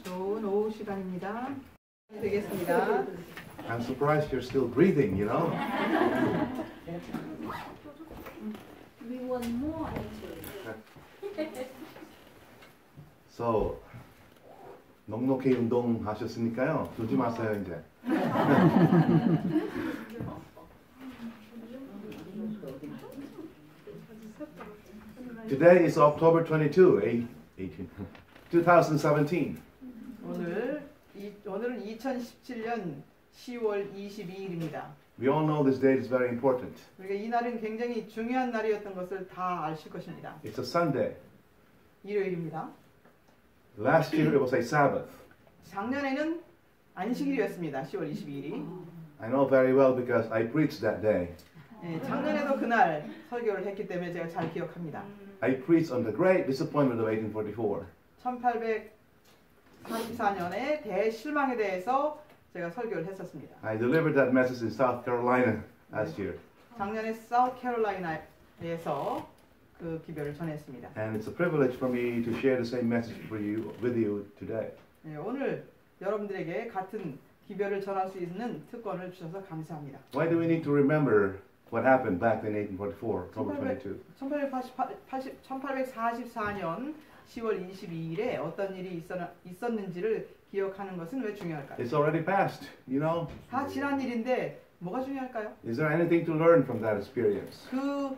좋은 오후 시간입니다. 되겠습니다. I'm surprised you're still breathing, you know. We want more actually. So, 넉넉히 운동하셨으니까요. 두지 마세요, 이제. Today is October 22, 2017. 오늘은 2017년 10월 22일입니다. We all know this date is very important. 우리가 이 날은 굉장히 중요한 날이었던 것을 다 아실 것입니다. It's a Sunday. 일요일입니다. Last year it was a Sabbath. 작년에는 안식일이었습니다. 10월 22일이. I know very well because I preached that day. 네, 작년에도 그날 설교를 했기 때문에 제가 잘 기억합니다. I preached on the great disappointment of 1844. 1844년의 대실망에 대해서 제가 설교를 했었습니다. I delivered that message in South Carolina last year. 작년에 사우스캐롤라이나에서 그 기별을 전했습니다. And it's a privilege for me to share the same message with you today. 네, 오늘 여러분들에게 같은 기별을 전할 수 있는 특권을 주셔서 감사합니다. Why do we need to remember what happened back in 1844, October 22? 1844년 10월 22일에 어떤 일이 있었는지를 기억하는 것은 왜 중요할까요? It's already passed, you know. 다 지난 일인데 뭐가 중요할까요? Is there anything to learn from that experience? 그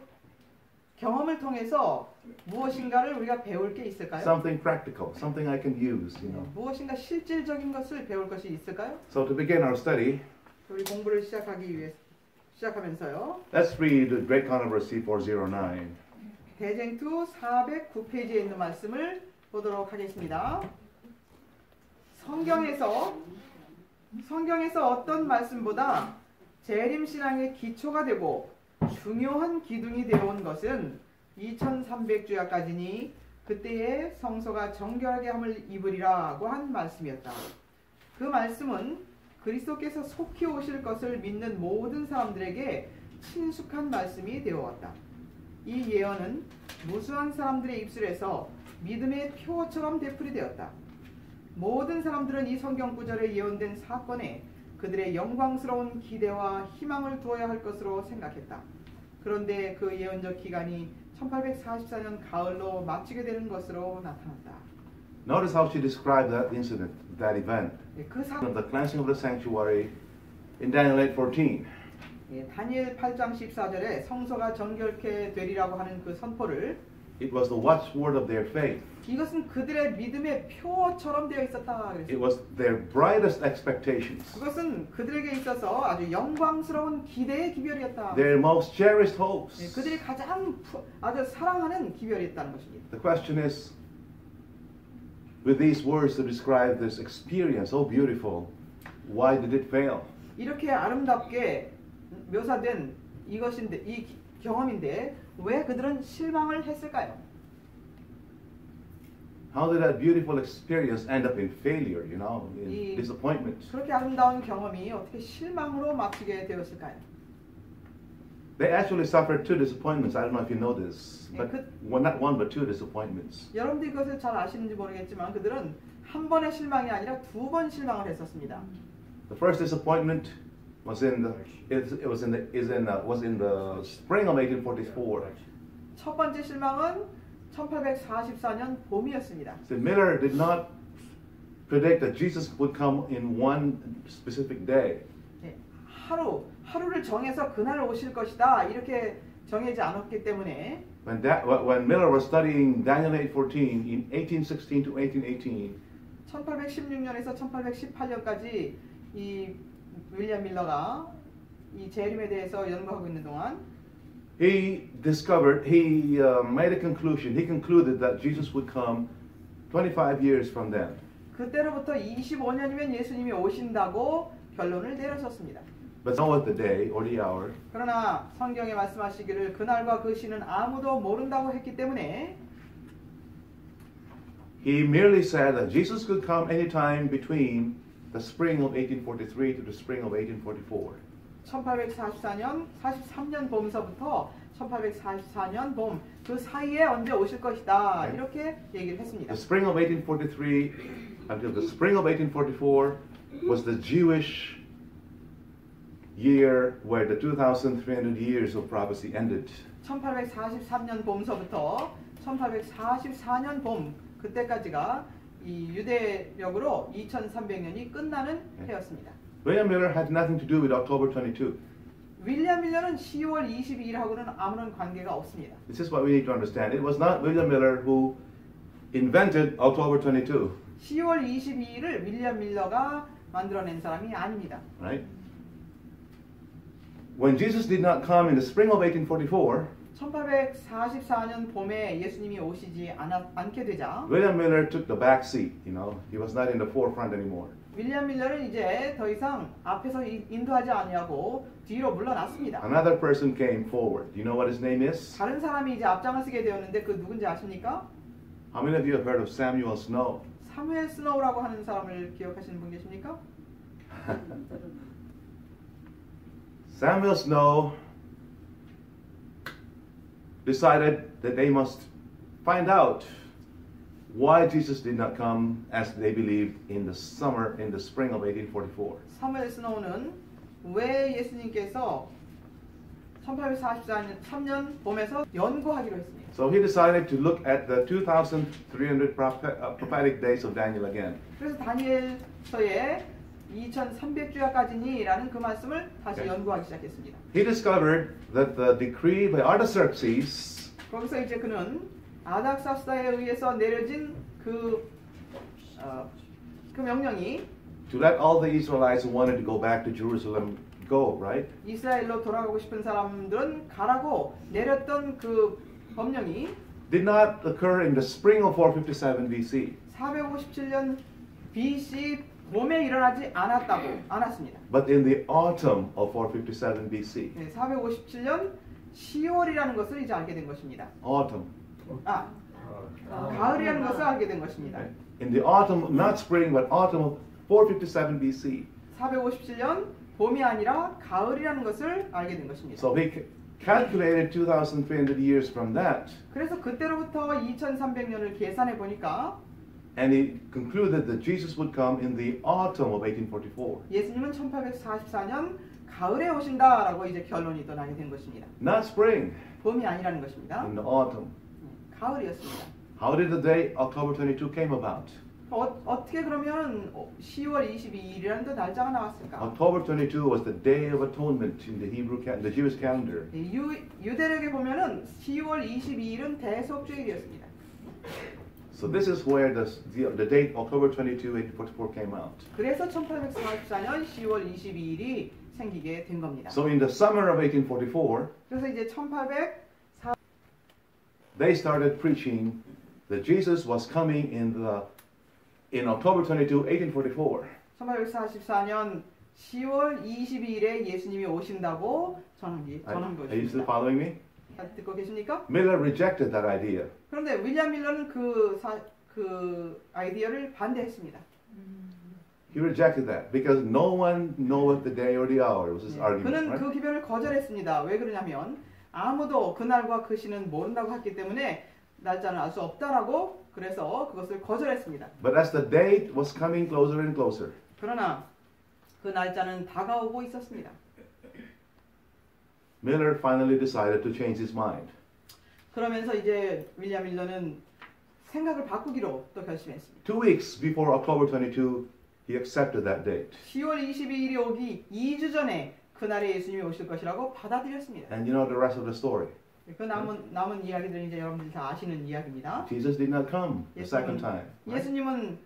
경험을 통해서 무엇인가를 우리가 배울 게 있을까요? Something practical, something I can use, you know. 무엇인가 실질적인 것을 배울 것이 있을까요? So to begin our study, 우리 공부를 시작하면서요. let's read the Great Controversy 409. 대쟁투 409페이지에 있는 말씀을 보도록 하겠습니다. 성경에서 어떤 말씀보다 재림신앙의 기초가 되고 중요한 기둥이 되어온 것은 2300주야까지니 그때에 성소가 정결하게 함을 입으리라고 한 말씀이었다. 그 말씀은 그리스도께서 속히 오실 것을 믿는 모든 사람들에게 친숙한 말씀이 되어왔다. 이 예언은 무수한 사람들의 입술에서 믿음의 표처럼 되풀이되었다. 모든 사람들은 이 성경 구절에 예언된 사건에 그들의 영광스러운 기대와 희망을 두어야 할 것으로 생각했다. 그런데 그 예언적 기간이 1844년 가을로 마치게 되는 것으로 나타났다. Notice how she described that incident, that event. 그 Of the cleansing of the sanctuary in Daniel 8:14. 다니엘 8장 14절에 성소가 정결케 되리라고 하는 그 선포를 It was the watchword of their faith. 이것은 그들의 믿음의 표처럼 되어 있었다. It was their brightest expectations. 그것은 그들에게 있어서 아주 영광스러운 기대의 기별이었다. Their most cherished hopes. 그들이 가장 아주 사랑하는 기별이었다는 것입니다. The question is, with these words to describe this experience, so beautiful, why did it fail? 이렇게 아름답게 묘사된 이것인데 이 경험인데 왜 그들은 실망을 했을까요? How did that beautiful experience end up in failure, you know, in disappointment? 그렇게 아름다운 경험이 어떻게 실망으로 마치게 되었을까요? They actually suffered two disappointments. I don't know if you know this, but not one but two disappointments. 여러분들이 그것을 잘 아시는지 모르겠지만 그들은 한 번의 실망이 아니라 두 번 실망을 했었습니다. The first disappointment was in the spring of 1844. 첫 번째 실망은 1844년 봄이었습니다. So Miller did not predict that Jesus would come in one specific day. 하루를 정해서 그날 오실 것이다 이렇게 정하지 않았기 때문에 When Miller was studying Daniel 8:14 in 1816 to 1818, 1816년에서 1818년까지 이 윌리엄 밀러가 이 재림에 대해서 연구하고 있는 동안 he made a conclusion. He concluded that Jesus would come 25 years from then. 그때로부터 25년이면 예수님이 오신다고 결론을 내렸었습니다. But know the day or the hour. 그러나 성경에 말씀하시기를 그날과 그 시는 아무도 모른다고 했기 때문에 He merely said that Jesus could come anytime between the spring of 1843 to the spring of 1844. 1844년 43년 봄서부터 1844년 봄 그 사이에 언제 오실 것이다 네. 이렇게 얘기를 했습니다. The spring of 1843 until the spring of 1844 was the Jewish year where the 2,300 years of prophecy ended. 1843년 봄서부터 1844년 봄 그때까지가 이 유대력으로 2300년이 끝나는 해였습니다. William Miller had nothing to do with October 22. 윌리엄 밀러는 10월 22일하고는 아무런 관계가 없습니다. This is what we need to understand. It was not William Miller who invented October 22, 10월 22일을 윌리엄 밀러가 만들어낸 사람이 아닙니다. right? When Jesus did not come in the spring of 1844, 1844년 봄에 예수님이 오시지 않게 되자 William Miller took the back seat. You know, he was not in the forefront anymore. 윌리엄 밀러는 이제 더 이상 앞에서 인도하지 아니하고 뒤로 물러났습니다. Another person came forward. Do you know what his name is? 다른 사람이 이제 앞장을 서게 되었는데 그 누군지 아십니까? How many of you have heard of Samuel Snow? 사무엘 스노우라고 하는 사람을 기억하시는 분 계십니까? Samuel Snow decided that they must find out why Jesus did not come as they believed in the spring of 1844. 사무엘 스노우는 왜 예수님께서 1844년 봄에서 연구하기로 했습니다. So he decided to look at the 2,300 prophetic days of Daniel again. 그래서 다니엘서의 2300주야까지니라는 그 말씀을 다시 Okay. 연구하기 시작했습니다. He discovered that the decree by Artaxerxes 거기서 이제 그는 아닥사스다에 의해서 내려진 그 명령이 to let all the Israelites who wanted to go back to Jerusalem go, right? 이스라엘로 돌아가고 싶은 사람들은 가라고 내렸던 그 법령이 Did not occur in the spring of 457 BC, 457년 BC 봄에 일어나지 않았습니다. but in the autumn of 457 BC. 네, 457년 10월이라는 것을 이제 알게 된 것입니다. Autumn. 가을이라는 것을 알게 된 것입니다. Right? In the autumn, not spring, but autumn of 457 BC. 457년 봄이 아니라 가을이라는 것을 알게 된 것입니다. So he calculated 2,300 years from that, 그래서 그때로부터 2300년을 계산해 보니까 and he concluded that Jesus would come in the autumn of 1844. 예수님은 1844년 가을에 오신다라고 이제 결론이 또 나게 된 것입니다. Not spring, 봄이 아니라는 것입니다. in the autumn. 가을이었습니다. How did the day October 22 came about? 어떻게 그러면 10월 22일이라는 또 날짜가 나왔을까? October 22 was the Day of Atonement in the the Jewish calendar. 유대력에 보면은 10월 22일은 대속주일이었습니다. So this is where the date October 22, 1844 came out. 그래서 1844년 10월 22일이 생기게 된 겁니다. So in the summer of 1844, 그래서 이제 they started preaching that Jesus was coming in October 22, 1844. 1844년 10월 22일에 예수님이 오신다고 전한 Are you still 것입니다. following me? 듣고 계십니까? Miller rejected that idea. 그런데 윌리엄 밀러는 그 아이디어를 반대했습니다. He rejected that because no one knoweth the day or the hour. Was his argument, 그는 right? 그 기변을 거절했습니다. 왜 그러냐면 아무도 그날과 그 시는 모른다고 했기 때문에 날짜는 알 수 없다라고 그래서 그것을 거절했습니다. But as the date was coming closer and closer, 그러나 그 날짜는 다가오고 있었습니다. Miller finally decided to change his mind. 그러면서 이제 윌리엄 밀러는 생각을 바꾸기로 또 결심했습니다. 2 weeks before October 22, he accepted that date. 10월 22일이 오기 2주 전에 그날에 예수님이 오실 것이라고 받아들였습니다. And you know the rest of the story. 그 남은 이야기들은 이제 여러분들이 다 아시는 이야기입니다. Jesus did not come the second time. Right? 예수님은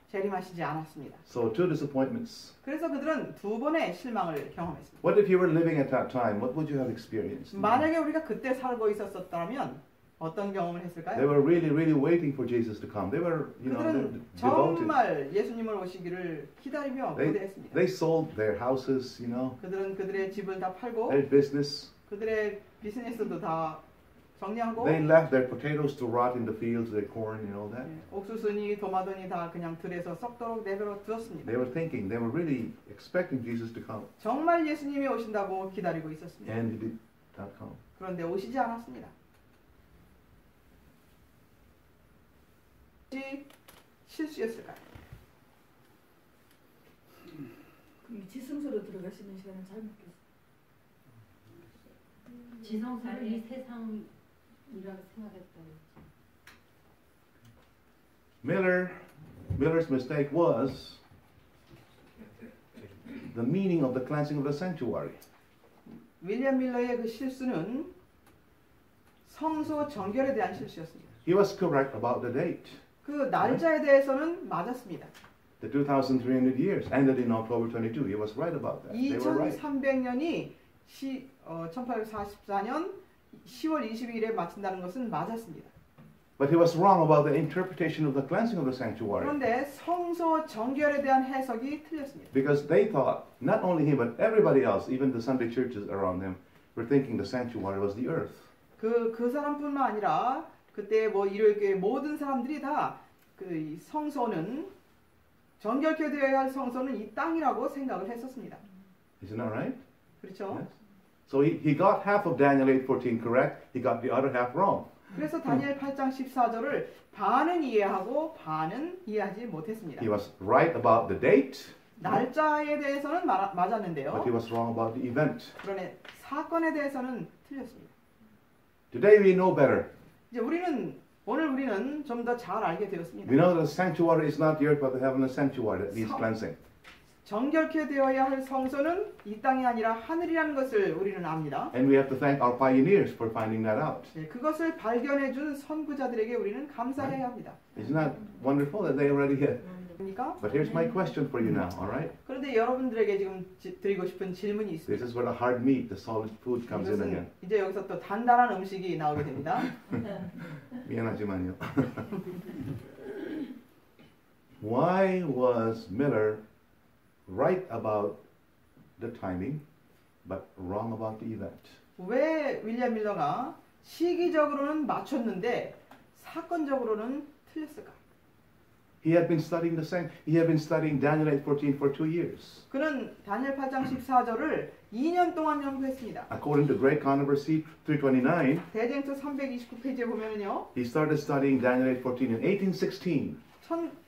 재림하시지 않았습니다. So 2 disappointments. 그래서 그들은 두 번의 실망을 경험했습니다. What if you were living at that time? What would you have experienced? 만약에 우리가 그때 살고 있었다면 어떤 경험을 They 했을까요? were really waiting for Jesus to come. They were, 그들은 devoted. 정말 예수님을 오시기를 기다리며 고대했습니다. They sold their houses, 그들은 그들의 집을 다 팔고 their business. 그들의 비즈니스도 다 정리하고 They left their potatoes to rot in the fields, their corn, that. 옥수수니 도마도니 다 그냥 들에서 썩도록 내버려 두었습니다. They were thinking, they were really expecting Jesus to come. 정말 예수님이 오신다고 기다리고 있었습니다. And not come. 그런데 오시지 않았습니다. 실수였을까요? 그럼 지성소로 들어가시는 시간은 잘못겠어요. 지성소를 이 세상이라고 생각했다. Miller's mistake was the meaning of the cleansing of the sanctuary. 윌리엄 밀러의 그 실수는 성소 정결에 대한 실수였습니다. He was correct about the date. 그 날짜에 대해서는 맞았습니다. The 2,300 years ended in October 22. He was right about that. They were right. 2300년이 1844년 10월 22일에 마친다는 것은 맞았습니다. But he was wrong about the interpretation of the cleansing of the sanctuary. 그런데 성소 정결에 대한 해석이 틀렸습니다. Because they thought, not only him, but everybody else, even the Sunday churches around them, were thinking the sanctuary was the earth. 그 사람뿐만 아니라 그때 뭐 일요일교회 모든 사람들이 다 그 성소는 정결케 되어야 할 성소는 이 땅이라고 생각을 했었습니다. Isn't that right? 그렇죠? Yes. So he got half of Daniel 8:14 correct. He got the other half wrong. 그래서 다니엘 8장 14절을 반은 이해하고 반은 이해하지 못했습니다. He was right about the date, 날짜에 대해서는 but he 맞았는데요. was wrong about the event. 그런데 사건에 대해서는 틀렸습니다. Today we know better. 이제 오늘 우리는 좀 더 잘 알게 되었습니다. We know that the sanctuary is not the earth, but the heavenly sanctuary that needs cleansing. 정결케 되어야 할 성소는 이 땅이 아니라 하늘이라는 것을 우리는 압니다. And we have to thank our pioneers for finding that out. 그것을 발견해 준 선구자들에게 우리는 감사해야 합니다. Isn't that wonderful that they already hit? 그러니까 But here's my question for you now, all right? 그런데 여러분들에게 지금 드리고 싶은 질문이 있습니다. This is where the hard meat, the solid food comes in again. 이제 여기서 또 단단한 음식이 나오게 됩니다. 미안하지만요. Why was Miller right about the timing, but wrong about the event? 왜 윌리엄 밀러가 시기적으로는 맞췄는데 사건적으로는 틀렸을까? He had been studying Daniel 8:14 for 2 years. 그는 다니엘 8장 14절을 2년 동안 연구했습니다. According to Great Controversy 329, 대쟁투 329페이지에 보면은요. he started studying Daniel 8:14 in 1816.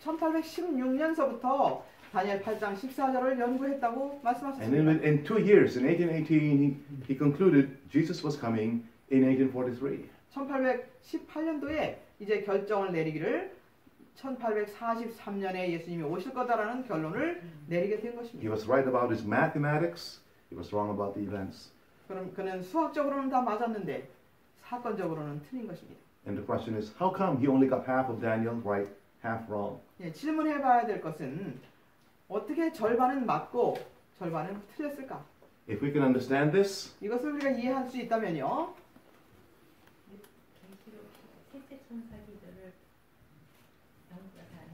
1816년서부터 다니엘 8장 14절을 연구했다고 And 말씀하셨습니다. in 2 years, in 1818, he concluded Jesus was coming in 1843. 1818년도에 이제 결정을 내리기를 1843년에 예수님이 오실 거다라는 결론을 내리게 된 He 것입니다. was right about his mathematics. He was wrong about the events. 그럼 그는 수학적으로는 다 맞았는데 사건적으로는 틀린 것입니다. And the question is, how come he only got half of Daniel right, half wrong? 예, 질문해봐야 될 것은 어떻게 절반은 맞고 절반은 틀렸을까? If we can understand this, 이것을 우리가 이해할 수 있다면요. 계시록 셋째 천사기들을 연구가 안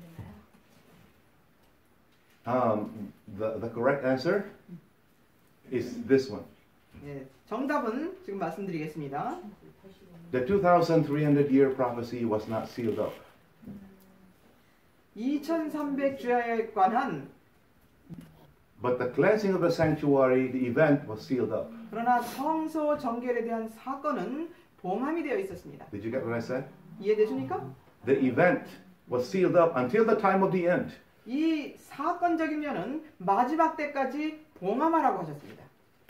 되나요? the correct answer is this one. 예, 정답은 지금 말씀드리겠습니다. The 2,300-year prophecy was not sealed up. 2300주야에 관한 But the cleansing of the sanctuary, the event, was sealed up. 그러나 성소 정결에 대한 사건은 봉함이 되어 있었습니다. Did you get what I said? 이해되십니까? The event was sealed up until the time of the end. 이 사건적인 면은 마지막 때까지 봉함하라고 하셨습니다.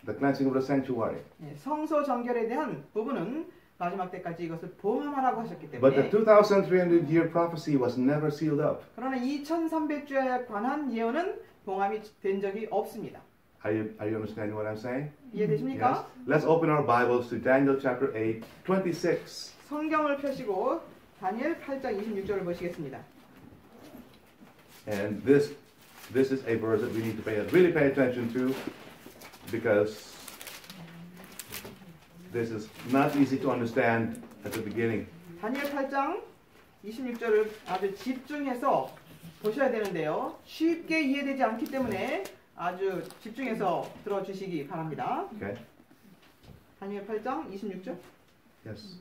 The cleansing of the sanctuary. 예, 성소 정결에 대한 부분은 마지막 때까지 이것을 봉함하라고 하셨기 But the 때문에 2,300-year prophecy was never sealed up. 그러나 2300주야에 관한 예언은 봉함이 된 적이 없습니다. Are you understanding what I'm saying? 이해되십니까? Let's open our Bibles to Daniel chapter 8, 26. 성경을 펴시고 다니엘 8장 26절을 보시겠습니다. And this is a verse that we need to really pay attention to, because this is not easy to understand at the beginning. 다니엘 8장 26절을 아주 집중해서 보셔야 되는데요. 쉽게 이해되지 않기 때문에 아주 집중해서 들어주시기 바랍니다. Okay? 다니엘 8장 26절. Yes.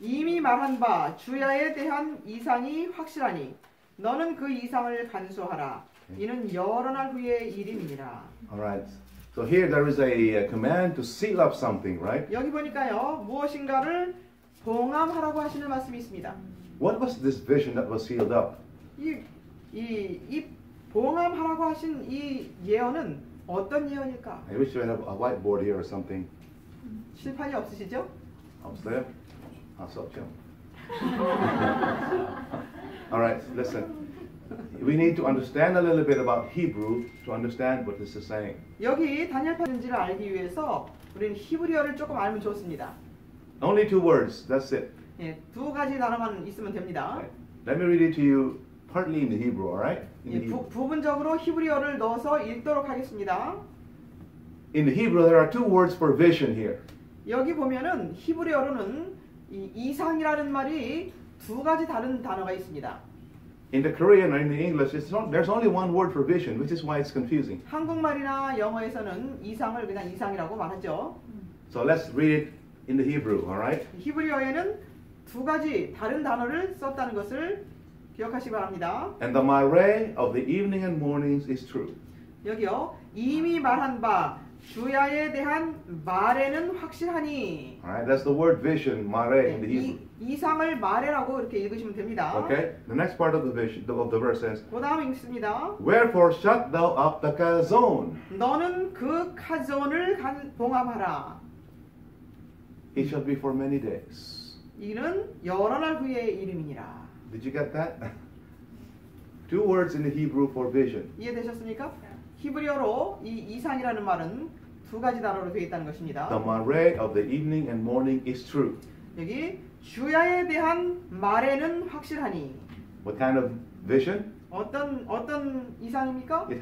이미 말한 바 주야에 대한 이상이 확실하니 너는 그 이상을 간수하라. 이는 여러 날 후의 일임이니라. All right. So here there is a command to seal up something, right? 여기 보니까요, 무엇인가를 봉함하라고 하시는 말씀이 있습니다. What was this vision that was sealed up? 이 봉함하라고 하신 이 예언은 어떤 예언일까? I wish you had a whiteboard here or something. 실판이 없으시죠? 없어요? 없죠. All right, listen. We need to understand a little bit about Hebrew to understand what this is saying. 여기 다니엘파인지를 알기 위해서 우리는 히브리어를 조금 알면 좋습니다. Only two words, that's it. 예, 두 가지 단어만 있으면 됩니다. Okay. Let me read it to you partly in the Hebrew, all right? In the Hebrew. 부분적으로 히브리어를 넣어서 읽도록 하겠습니다. In the Hebrew, there are two words for vision here. 여기 보면은 히브리어로는 이 이상이라는 말이 두 가지 다른 단어가 있습니다. In the Korean or in the English, there's only one word for vision, which is why it's confusing. 한국말이나 영어에서는 이상을 그냥 이상이라고 말하죠. So let's read it in the Hebrew, all right? 히브리어에는 두 가지 다른 단어를 썼다는 것을 기억하시기 바랍니다. And the mare of the evening and mornings is true. 여기요, 이미 말한 바 주야에 대한 말에는 확실하니. All right, that's the word vision, mare in the Hebrew. 이상을 말해라고 이렇게 읽으시면 됩니다. Okay, the next part of the vision of the verse says, 그 다음 읽습니다. Wherefore shut thou up the chazon? 너는 그 카존을 봉함하라. It shall be for many days. 이는 여러 날 후의 이름이니라. Did you get that? Two words in the Hebrew for vision. 이해되셨습니까? 히브리어로 이 이상이라는 말은 두 가지 단어로 되어 있다는 것입니다. The mare of the evening and morning is true. 여기 주야에 대한 말에는 확실하니. What kind of vision? 어떤 이상입니까? It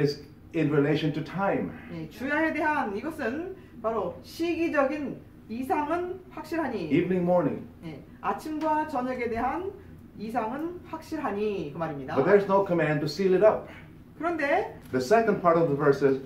is in relation to time. 네, 주야에 대한 이것은 바로 시기적인 이상은 확실하니. Evening, morning. 네, 아침과 저녁에 대한 이상은 확실하니 그 말입니다. But there's no command to seal it up. 그런데 The second part of the verse says,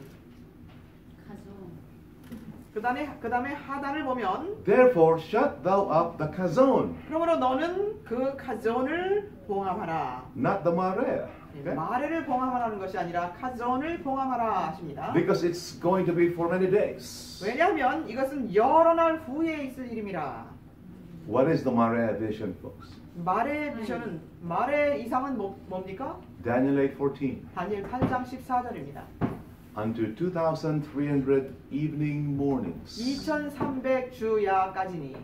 그 다음에 하단을 보면 Therefore shut thou up the chazon. 그러므로 너는 그 카존을 봉함하라. Not the mare. Okay? 마레를 봉함하라는 것이 아니라 카존을 봉함하라 하십니다. Because it's going to be for many days. 왜냐하면 이것은 여러 날 후에 있을 일임이라. What is the mare vision, folks? 말의 비전은 말의 이상은 뭡니까? Daniel 8:14. 다니엘 8장 14절입니다. Unto 2,300 evening mornings. 2300 주야까지니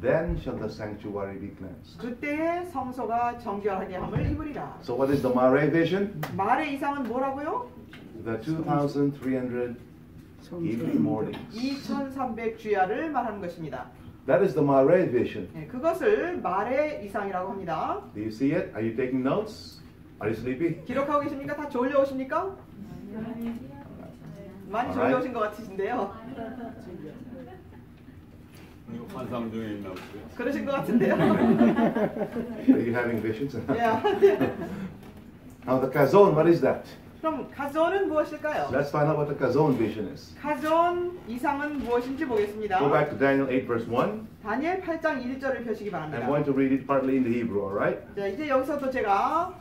Then shall the sanctuary be cleansed. 그때의 성소가 정결하게 함을 입으리라. So what is the mare vision? 말의 이상은 뭐라고요? The 2,300 evening mornings. 2300 주야를 말하는 것입니다. That is the mare vision. 네, 그것을 말의 이상이라고 합니다. Do you see it? Are you taking notes? Are you sleepy? 기록하고 계십니까? 다 졸려오십니까? 많이 졸려오신 것 같으신데요. 환상 중에 있나 보죠. 그러신 것 같은데요. Are you having visions? 예. Now the chazon, what is that? 그럼 가존은 무엇일까요? Let's find out what the chazon vision is. 가존 이상은 무엇인지 보겠습니다. Go back to Daniel 8 verse 1. 다니엘 8장 1절을 펴시기 I'm 바랍니다. going to read it partly in the Hebrew, alright? 자, 이제 여기서도 제가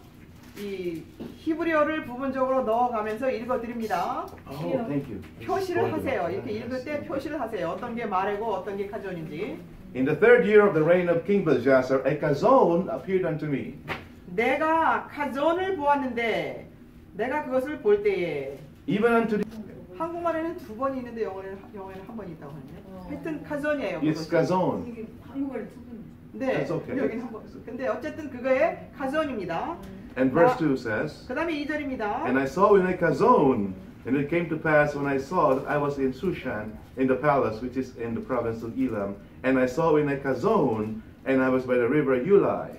이 히브리어를 부분적으로 넣어가면서 읽어드립니다. Oh, thank you. 표시를 하세요. 이렇게 읽을 때 표시를 하세요. 어떤 게 말이고 어떤 게 가존인지. In the third year of the reign of King Belshazzar, a chazon appeared unto me. 내가 가존을 보았는데 내가 그것을 볼 때에 Even unto the... 한국말에는 두 번이 있는데 영어에는 한 번이 있다고 하네요. 하여튼 가존이에요. It's chazon. 이게 한국말이 두 분. 네, That's okay. 여기는 한 번. 근데 어쨌든 그거의 가존입니다. And verse 2 says, 그 다음에 2절입니다. And I saw in a chazon, and it came to pass when I saw that I was in Shushan, in the palace which is in the province of Elam, and I saw in a chazon, and I was by the river Ulai.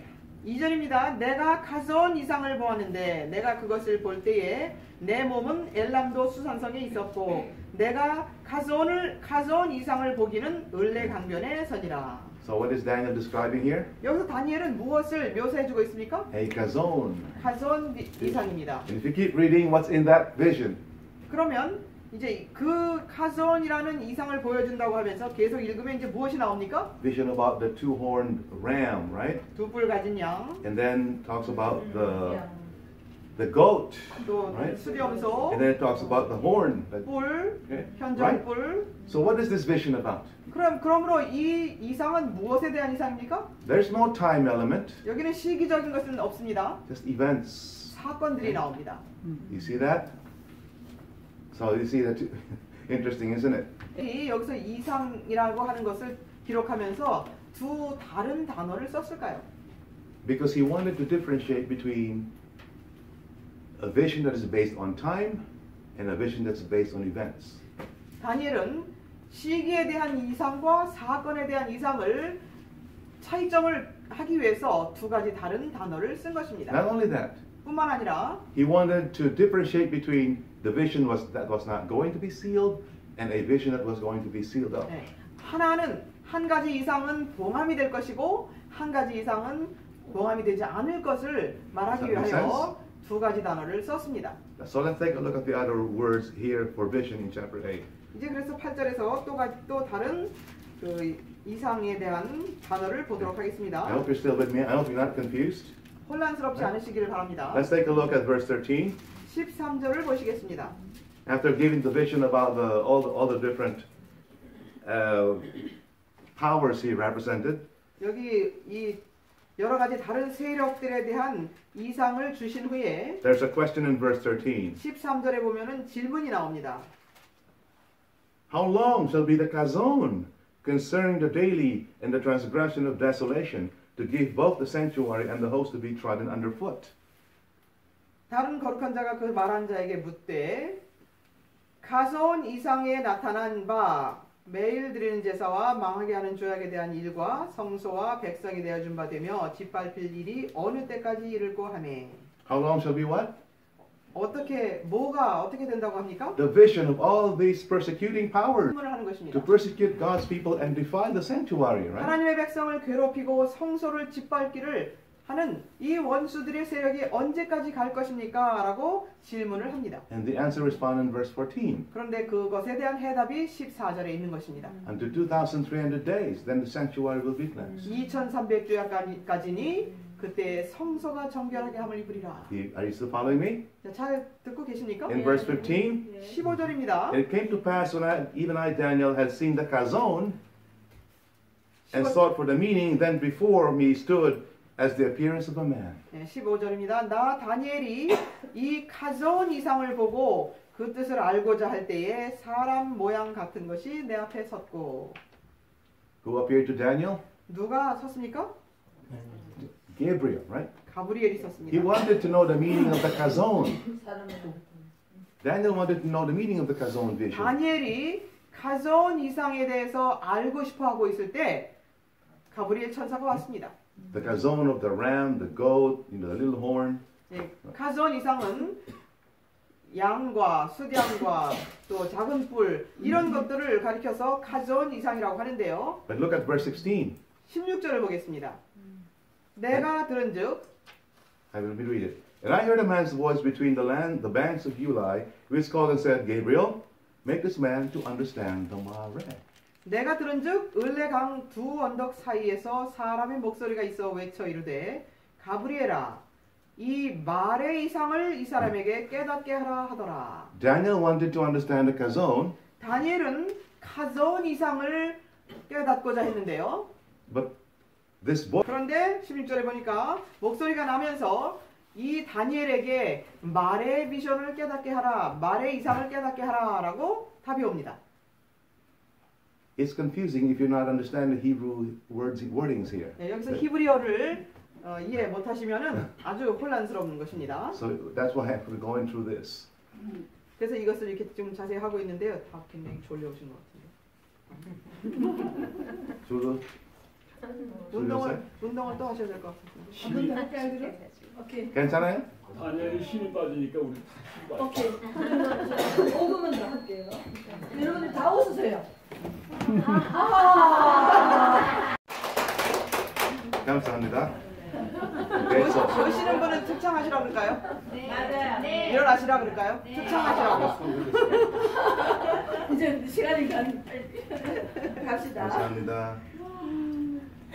2절입니다. 내가 가존 이상을 보았는데 내가 그것을 볼 때에 내 몸은 엘람도 수산성에 있었고 내가 가존 이상을 보기는 을레 강변에 서니라. So what is Daniel describing here? 여기서 다니엘은 무엇을 묘사해주고 있습니까? A chazon. 가존 이상입니다. And if you keep reading what's in that vision, 그러면 이제 그 가존이라는 이상을 보여준다고 하면서 계속 읽으면 이제 무엇이 나옵니까? vision about the two-horned ram, right? 두 뿔 가진 양. And then talks about the the goat, 또 Right. 수렴소, and then it talks about the horn. 뿔, Okay? Right? 현정뿔. So what is this vision about? 그러므로 이 이상은 무엇에 대한 이상입니까? There's no time element, 여기는 시기적인 것은 없습니다. just events. 사건들이 나옵니다. You see that? So you see that, interesting, isn't it? 이 여기서 이상이라고 하는 것을 기록하면서 두 다른 단어를 썼을까요? Because he wanted to differentiate between a vision that is based on time and a vision that's based on events. 다니엘은 시기에 대한 이상과 사건에 대한 이상을 차이점을 하기 위해서 두 가지 다른 단어를 쓴 것입니다. Not only that, 뿐만 아니라 he wanted to differentiate between the vision that was not going to be sealed and a vision that was going to be sealed up. 네, 하나는 한 가지 이상은 봉함이 될 것이고 한 가지 이상은 봉함이 되지 않을 것을 말하기 Does that make 위하여 두 가지 단어를 썼습니다. So let's take a look at the other words here for vision in chapter 8. 이제 그래서 8절에서 또 다른 그 이상에 대한 단어를 보도록 I 하겠습니다. hope you're still with me. I hope you're not confused. 혼란스럽지 않으시기를 바랍니다. Let's take a look at verse 13. 13절을 보시겠습니다. After giving the vision about all the different powers he represented, 여기 이 여러 가지 다른 세력들에 대한 이상을 주신 후에 there's a question in verse 13. 13절에 보면은 질문이 나옵니다. How long shall be the chazon concerning the daily and the transgression of desolation, to give both the sanctuary and the host to be trodden underfoot? 다른 거룩한 자가 그 말한 자에게 묻되 가서온 이상에 나타난 바 매일 드리는 제사와 망하게 하는 조약에 대한 일과 성소와 백성이 되어 준 바 되며 짓밟힐 일이 어느 때까지 이를고 하매. How long shall be what? 뭐가 어떻게 된다고 합니까? The vision of all these persecuting powers 질문을 하는 to 것입니다. persecute God's people and defile the sanctuary, right? 하나님의 백성을 괴롭히고 성소를 짓밟기를 하는 이 원수들의 세력이 언제까지 갈 것입니까? 라고 질문을 합니다. And the answer is found in verse 14. 그런데 그것에 대한 해답이 14절에 있는 것입니다. Unto 2,300 days, then the sanctuary will be cleansed. 2300주야까지니 그때 성소가 정결하게 함을 입으리라. Are you still following me? 자, 잘 듣고 계십니까? In verse 15, 15절입니다. and it came to pass when even I, Daniel, had seen the chazon and sought for the meaning, then before me stood as the appearance of a man. 15절입니다. 나 다니엘이 이 카존 이상을 보고 그 뜻을 알고자 할 때에 사람 모양 같은 것이 내 앞에 섰고. Who appeared to Daniel? 누가 섰습니까? Gabriel, right? 가브리엘이 He 섰습니다. wanted to know the meaning of the chazon. Daniel wanted to know the meaning of the chazon vision. 다니엘이 카존 이상에 대해서 알고 싶어 하고 있을 때 가브리엘 천사가 왔습니다. The chazon of the ram, the goat, the little horn. 예, 카존 이상은 양과 수량과 또 작은 뿔 이런 것들을 가리켜서 카존 이상이라고 하는데요. But look at verse 16. 16절을 보겠습니다. 내가 들은즉 I will read it. And I heard a man's voice between the banks of Ulai, which called and said, Gabriel, make this man to understand the Mareh. 내가 들은즉 을레강 두 언덕 사이에서 사람의 목소리가 있어 외쳐 이르되 가브리엘아 이 말의 이상을 이 사람에게 깨닫게 하라 하더라. Daniel wanted to understand the chazon, 다니엘은 카존 이상을 깨닫고자 했는데요. but this boy 그런데 16절에 보니까 목소리가 나면서 이 다니엘에게 말의 비전을 깨닫게 하라, 말의 이상을 깨닫게 하라라고 답이 옵니다. is confusing if you're not understanding the Hebrew wordings here. 네, 여기서 히브리어를 이해 못하시면은 아주 혼란스러운 것입니다. So that's why we're going through this. 그래서 이것을 이렇게 좀 자세히 하고 있는데요. 다 굉장히 졸려오신 것 같은데. Through 운동을 또 하셔야 될 것 같습니다. 오케이. 괜찮아요? 다니엘이 힘이 빠지니까 우리 힘이 빠져. 오케이. 5분만 더 할게요. 여러분들 다 웃으세요. 감사합니다. Okay, so 보시는 분은 특창하시라고 그럴까요? 맞아요. 네. 일어나시라고 그럴까요? 특창하시라고. 이제 시간이 갑시다. 감사합니다.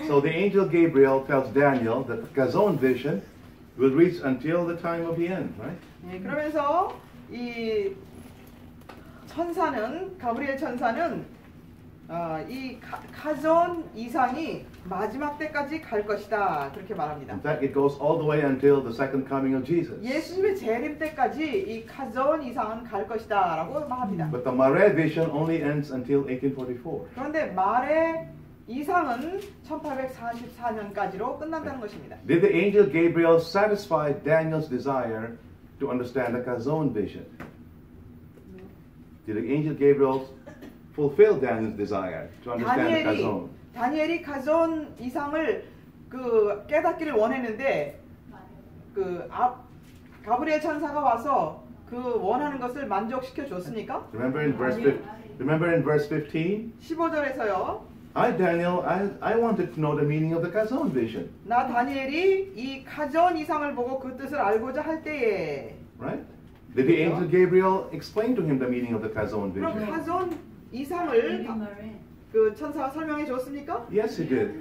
So the angel Gabriel tells Daniel that the chazon vision will reach until the time of the end, right? 예, 그러면서 이 천사는 가브리엘 천사는 이 가전 이상이 마지막 때까지 갈 것이다 그렇게 말합니다. In fact, it goes all the way until the second coming of Jesus. 예수님의 재림 때까지 이 가전 이상은 갈 것이다라고 말합니다. But the Mare vision only ends until 1844. 그런데 말의 이상은 1844년까지로 끝난다는 것입니다. Did the angel Gabriel satisfy Daniel's desire to understand the Kazon vision? Did the angel Gabriel fulfill Daniel's desire to understand the Kazon? 다니엘이 가전 이상을 그 깨닫기를 원했는데 가브리엘 천사가 와서 그 원하는 것을 만족시켜 줬습니까? Remember in verse 15? 15절에서요. I, Daniel, I wanted to know the meaning of the Kazon vision. 나 다니엘이 이 가전 이상을 보고 그 뜻을 알고자 할 때에 Right? Did the angel Gabriel explain to him the meaning of the Kazon 그럼 vision? 가전 이상을 그 천사가 설명해 줬습니까? Yes, he did.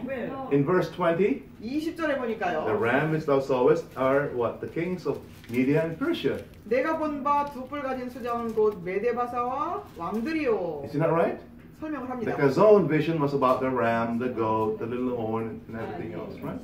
왜요? In verse 20, 20절에 the 보니까요. ram which thou sawest are what? The kings of Media and Persia. 내가 본 바 두 뿔 가진 수정은 곧 메데바사와 왕들이요. Isn't that right? 설명을 The 합니다. Kazon vision was about the ram, the goat, the little horn, and everything else, right?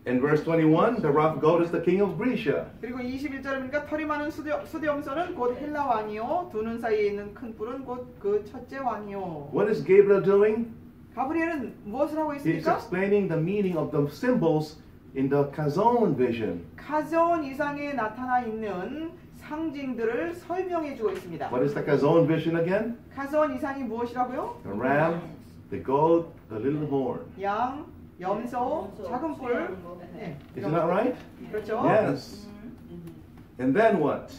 In verse 21, the rough goat is the king of Grecia. 그리고 21절에 보니까 털이 많은 수렴선은 곧 헬라 왕이요 두 눈 사이에 있는 큰 뿔은 곧 그 첫째 왕이요. What is Gabriel doing? 가브리엘은 무엇을 하고 He's 있습니까? explaining the meaning of the symbols in the Kazon vision. 가전 이상에 나타나 있는 상징들을 설명해 주고 있습니다. What is the Kazon vision again? 가전 이상이 무엇이라고요? The ram, the goat, the little horn. 양, 염소, 작은 뿔. 네, Isn't that right? 그렇죠? Yes. And then what?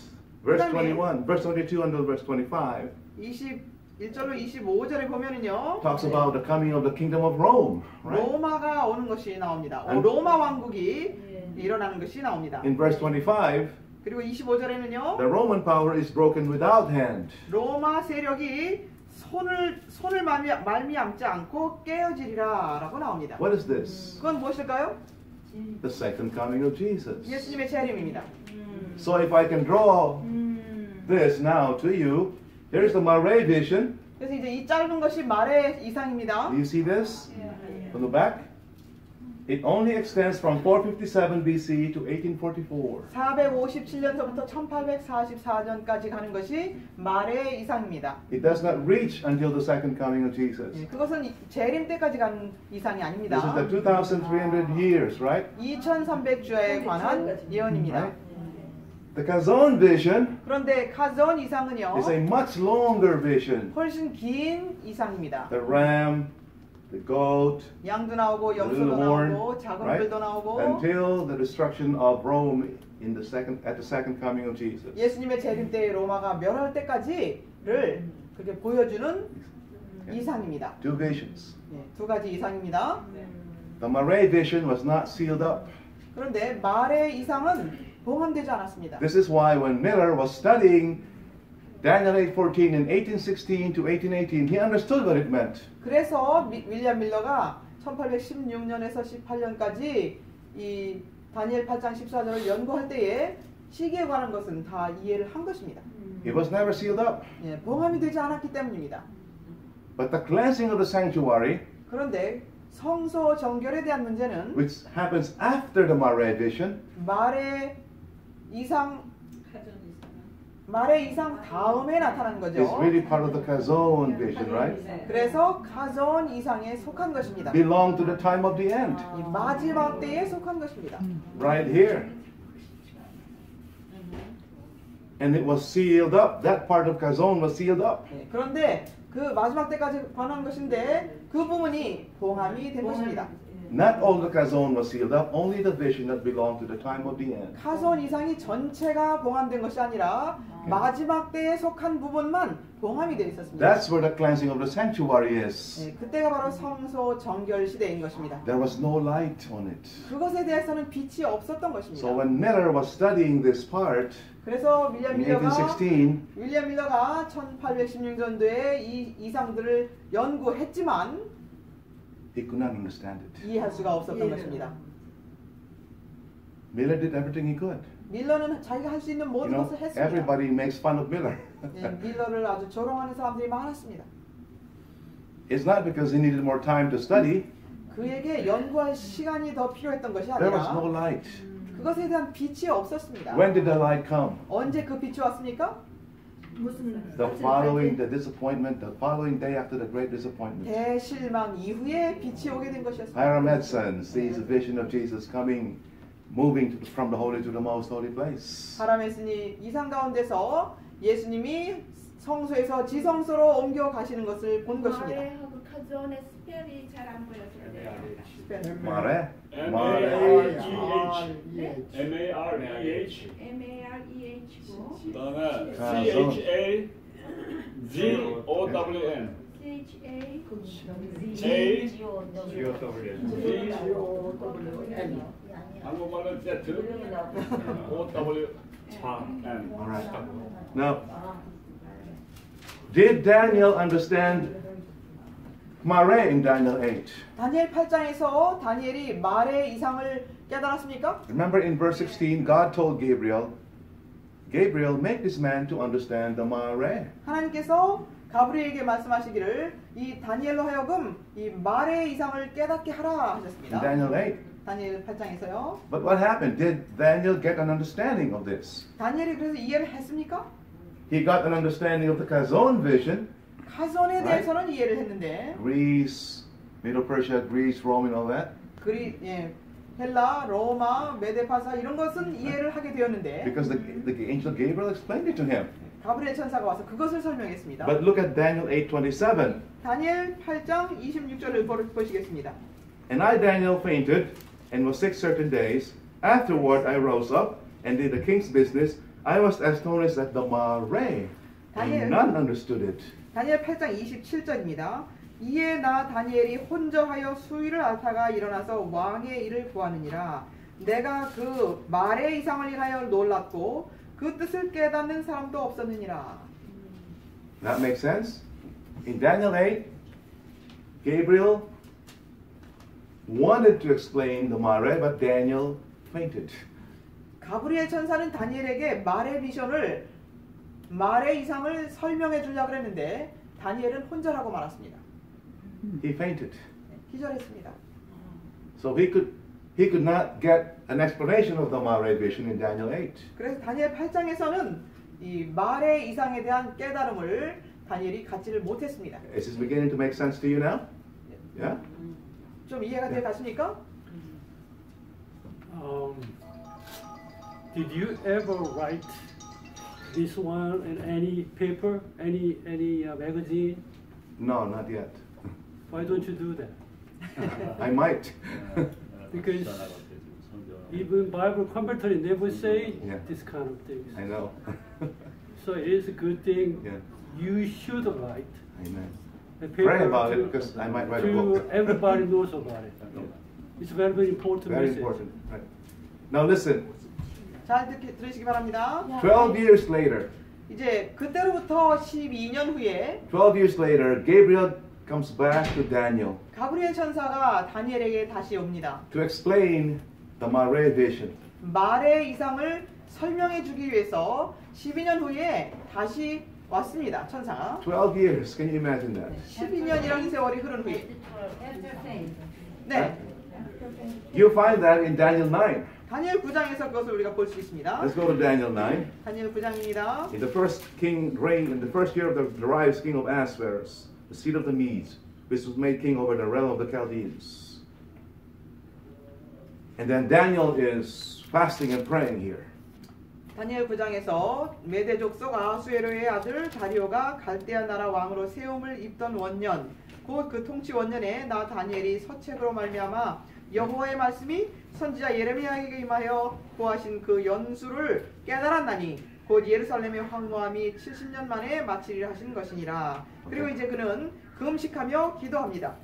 Verse 그다음에 21, verse 22 until verse 25 21절로 25절에 보면은요. talks about the coming of the kingdom of Rome, right? 로마가 오는 것이 나옵니다. 안- 로마 왕국이 일어나는 것이 나옵니다. In verse 25, 그리고 25절에는요. the Roman power is broken without hand. 로마 세력이 손을 말미암지 않고 깨어지리라라고 나옵니다. What is this? 그건 무엇일까요? The second coming of Jesus. 예수님의 재림입니다. So if I can draw this now to you, here's the Mare vision. 그래서 이제 이 짧은 것이 말의 이상입니다. Do you see this? From the back? It only extends from 457 BC to 1844. 457년서부터 1844년까지 가는 것이 말의 이상입니다. It does not reach until the second coming of Jesus. 예, 그것은 재림 때까지 가는 이상이 This 아닙니다. is the 2,300 years, right? 2300주에 관한 예언입니다. Right? The Kazon vision 그런데 가전 이상은요. is a much longer vision. 훨씬 긴 이상입니다. The ram, the goat, 양도 나오고 the 염소도 little horn, 나오고 작은 right? 뿔도 나오고 Until the destruction of Rome at the second coming of Jesus. 예수님의 재림 때 로마가 멸할 때까지를 그렇게 보여주는 이상입니다. Two visions. 네, 두 가지 이상입니다. The Mare vision was not sealed up. 그런데 말의 이상은 봉헌되지 않았습니다. This is why when Miller was studying Daniel 8:14 in 1816 to 1818, he understood what it meant. 그래서 윌리엄 밀러가 1816년에서 18년까지 이 다니엘 8장 14절을 연구할 때에 시기에 관한 것은 다 이해를 한 것입니다. It was never sealed up. 예, 봉함이 되지 않았기 때문입니다. But the cleansing of the sanctuary, 그런데 성소 정결에 대한 문제는 which happens after the Mare vision, 말의 이상 다음에 나타나는 is 거죠. really part of the Kazon vision, right? 그래서 가전 이상에 속한 것입니다. Belong to the time of the end, 이 마지막 때에 속한 것입니다. right here. And it was sealed up. That part of Kazon was sealed up. 네, 그런데 그 마지막 때까지 관한 것인데 그 부분이 봉함이 된 것입니다. Not all the Kazon was sealed up, only the vision that belonged to the time of the end. 가전 이상이 전체가 봉함된 것이 아니라 마지막 때에 속한 부분만 봉함이 되어 있었습니다. That's where the cleansing of the sanctuary is. 네, 그때가 바로 성소 정결 시대인 것입니다. There was no light on it. 그것에 대해서는 빛이 없었던 것입니다. So when Miller was studying this part 그래서 in 1816, 윌리엄 밀러가 1816년도에 이 이상들을 연구했지만 he could not understand it. 이해할 수가 없었던 것입니다. Miller did everything he could. 밀러는 자기가 할 수 있는 You 모든 know, 것을 했습니다. everybody makes fun of Miller. 예, 밀러를 아주 조롱하는 사람들이 많았습니다. It's not because he needed more time to study. 그에게 연구할 시간이 더 필요했던 것이 There was no 아니라 light. 그것에 대한 빛이 없었습니다. When did the light come? 언제 그 빛이 왔습니까? 무슨 The following, the disappointment, the following day after the great disappointment. 대실망 이후에 빛이 오게 된 것이었습니다. Hiram Edson sees a vision of Jesus coming, moving from the holy to the most holy place. 하람에스니 이상 가운데서 예수님이 성소에서 지성소로 옮겨 가시는 것을 본 것입니다. 마레하고 카존의 스펠이 잘 안 보여서 그래요. Mare? M-A-R-E-H. M-A-R-E-H. M-A-R-E-H고 그다음에 가존. C-H-A-G-O-W-N. C-H-A 한국말은 Z O-W-N. All right. Now, did Daniel understand Mare in Daniel 8? 다니엘 8장에서 다니엘이 말의 이상을 깨달았습니까? Remember in verse 16, God told Gabriel, Gabriel, make this man to understand the Mare. 하나님께서 가브리엘에게 말씀하시기를 이 다니엘로 하여금 이 말의 이상을 깨닫게 하라 In 하셨습니다. Daniel 8. 다니엘 8장에서요. But what happened? Did Daniel get an understanding of this? 다니엘이 그래서 이해를 했습니까? He got an understanding of the Kazon vision. 가전에 대해서는 이해를 했는데 Greece, Middle Persia, Greece, Rome, and all that. 헬라, 로마, 메데파사 이런 것은 이해를 하게 되었는데 Because the angel Gabriel explained it to him. 가브리엘 천사가 와서 그것을 설명했습니다. But look at Daniel 8:27. 다니엘 8장 26절을 보시겠습니다. And I, Daniel, fainted and was sick certain days. Afterward I rose up and did the king's business. I was astonished at the Mare, Daniel. and none understood it. 다니엘 8장 27절입니다. 이에 나 다니엘이 혼자하여 수위를 앓다가 일어나서 왕의 일을 구하느니라. 내가 그 말의 이상을 인하여 놀랐고 그 뜻을 깨닫는 사람도 없었느니라. That makes sense? In Daniel 8, Gabriel wanted to explain the Mare, but Daniel fainted. 가브리엘 천사는 다니엘에게 말의 비전을 말의 이상을 설명해 주려고 했는데 다니엘은 혼자라고 말했습니다. He fainted. 기절했습니다. So he could not get an explanation of the Mare vision in Daniel 8. 그래서 다니엘 8장에서는 이 말의 이상에 대한 깨달음을 다니엘이 갖지를 못했습니다. Is this beginning to make sense to you now? Yeah? 좀 이해가 되어 가십니까? Did you ever write this one in any paper, any magazine? No, not yet. Why don't you do that? I might. Because even Bible commentary never say Yeah. this kind of things. I know. So it is a good thing Yeah. you should write. Amen. The Pray about to- it because I might write a to book. everybody knows about it. It's very, very important Very message. important. Right. Now listen. 잘 들으시기 바랍니다. 12 years later, 이제 그때로부터 12년 후에 12 years later, Gabriel comes back to Daniel 가브리엘 천사가 다니엘에게 다시 옵니다. to explain the Mare vision. 말의 이상을 설명해 주기 위해서 12년 후에 다시 왔습니다. 천사가. 12 years. Can you imagine that? 12년이라는 세월이 흐른 후에. 네. You find that in Daniel 9. 다니엘 9장에서 그것을 우리가 볼 수 있습니다. Let's go to Daniel 9. 다니엘 9장입니다. In the first king reigned in the first year of the Darius king of Ahasuerus, the seed of the Medes, which was made king over the realm of the Chaldeans. And then Daniel is fasting and praying here. 다니엘 9장에서 메대족 속 아하수에로의 아들 다리오가 갈대아 나라 왕으로 세움을 입던 원년 곧 그 통치 원년에 나 다니엘이 서책으로 말미암아 여호와의 말씀이 선지자 예레미야에게 임하여 고하신 그 연수를 깨달았나니 곧 예루살렘의 황무함이 70년 만에 마치리라 하신 것이니라. 그리고 이제 그는 금식하며 기도합니다.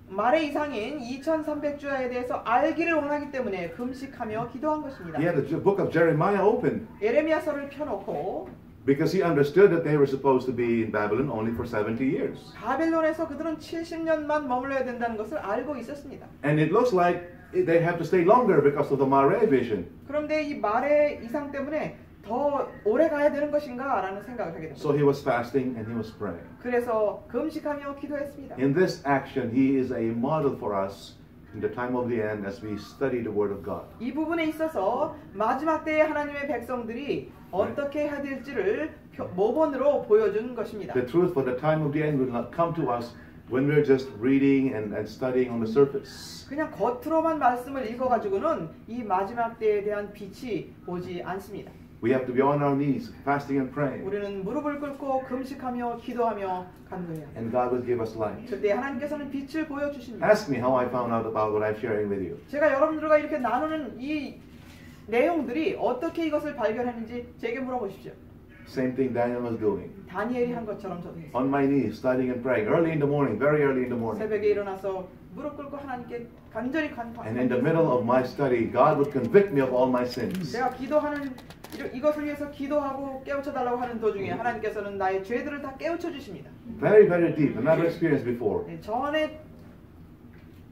말의 이상인 2300주야에 대해서 알기를 원하기 때문에 금식하며 기도한 것입니다. He had the book of Jeremiah open 예레미야서를 펴놓고 because he understood that they were supposed to be in Babylon only for 70 years. 바벨론에서 그들은 70년만 머물러야 된다는 것을 알고 있었습니다. And it looks like they have to stay longer because of the Mareh vision. 그런데 이 말의 이상 때문에 더 오래 가야 되는 것인가 라는 생각을 하게 됩니다. So he was fasting and he was praying. 그래서 금식하며 기도했습니다. In this action, he is a model for us in the time of the end as we study the Word of God. 이 부분에 있어서 마지막 때에 하나님의 백성들이 어떻게 해야 될지를 모본으로 보여준 것입니다. The truth for the time of the end will not come to us when we're just reading and studying on the surface. 그냥 겉으로만 말씀을 읽어가지고는 이 마지막 때에 대한 빛이 보지 않습니다. We have to be on our knees, fasting and praying. 우리는 무릎을 꿇고 금식하며 기도하며 간구해야 합니다. And God will give us light. 그때 하나님께서는 빛을 보여주십니다. Ask me how I found out about what I'm sharing with you. 제가 여러분들과 이렇게 나누는 이 내용들이 어떻게 이것을 발견했는지 제게 물어보십시오. Same thing Daniel was doing. 다니엘이 한 것처럼 저도 했어요. On my knees, studying and praying, early in the morning, very early in the morning. 새벽에 일어나서 무릎 꿇고 하나님께 간절히 And in the middle of my study, God would convict me of all my sins. 제가 기도하는 이것을 위해서 기도하고 깨우쳐 달라고 하는 도중에 하나님께서는 나의 죄들을 다 깨우쳐 주십니다. Very, very deep. I've never experienced before. 전에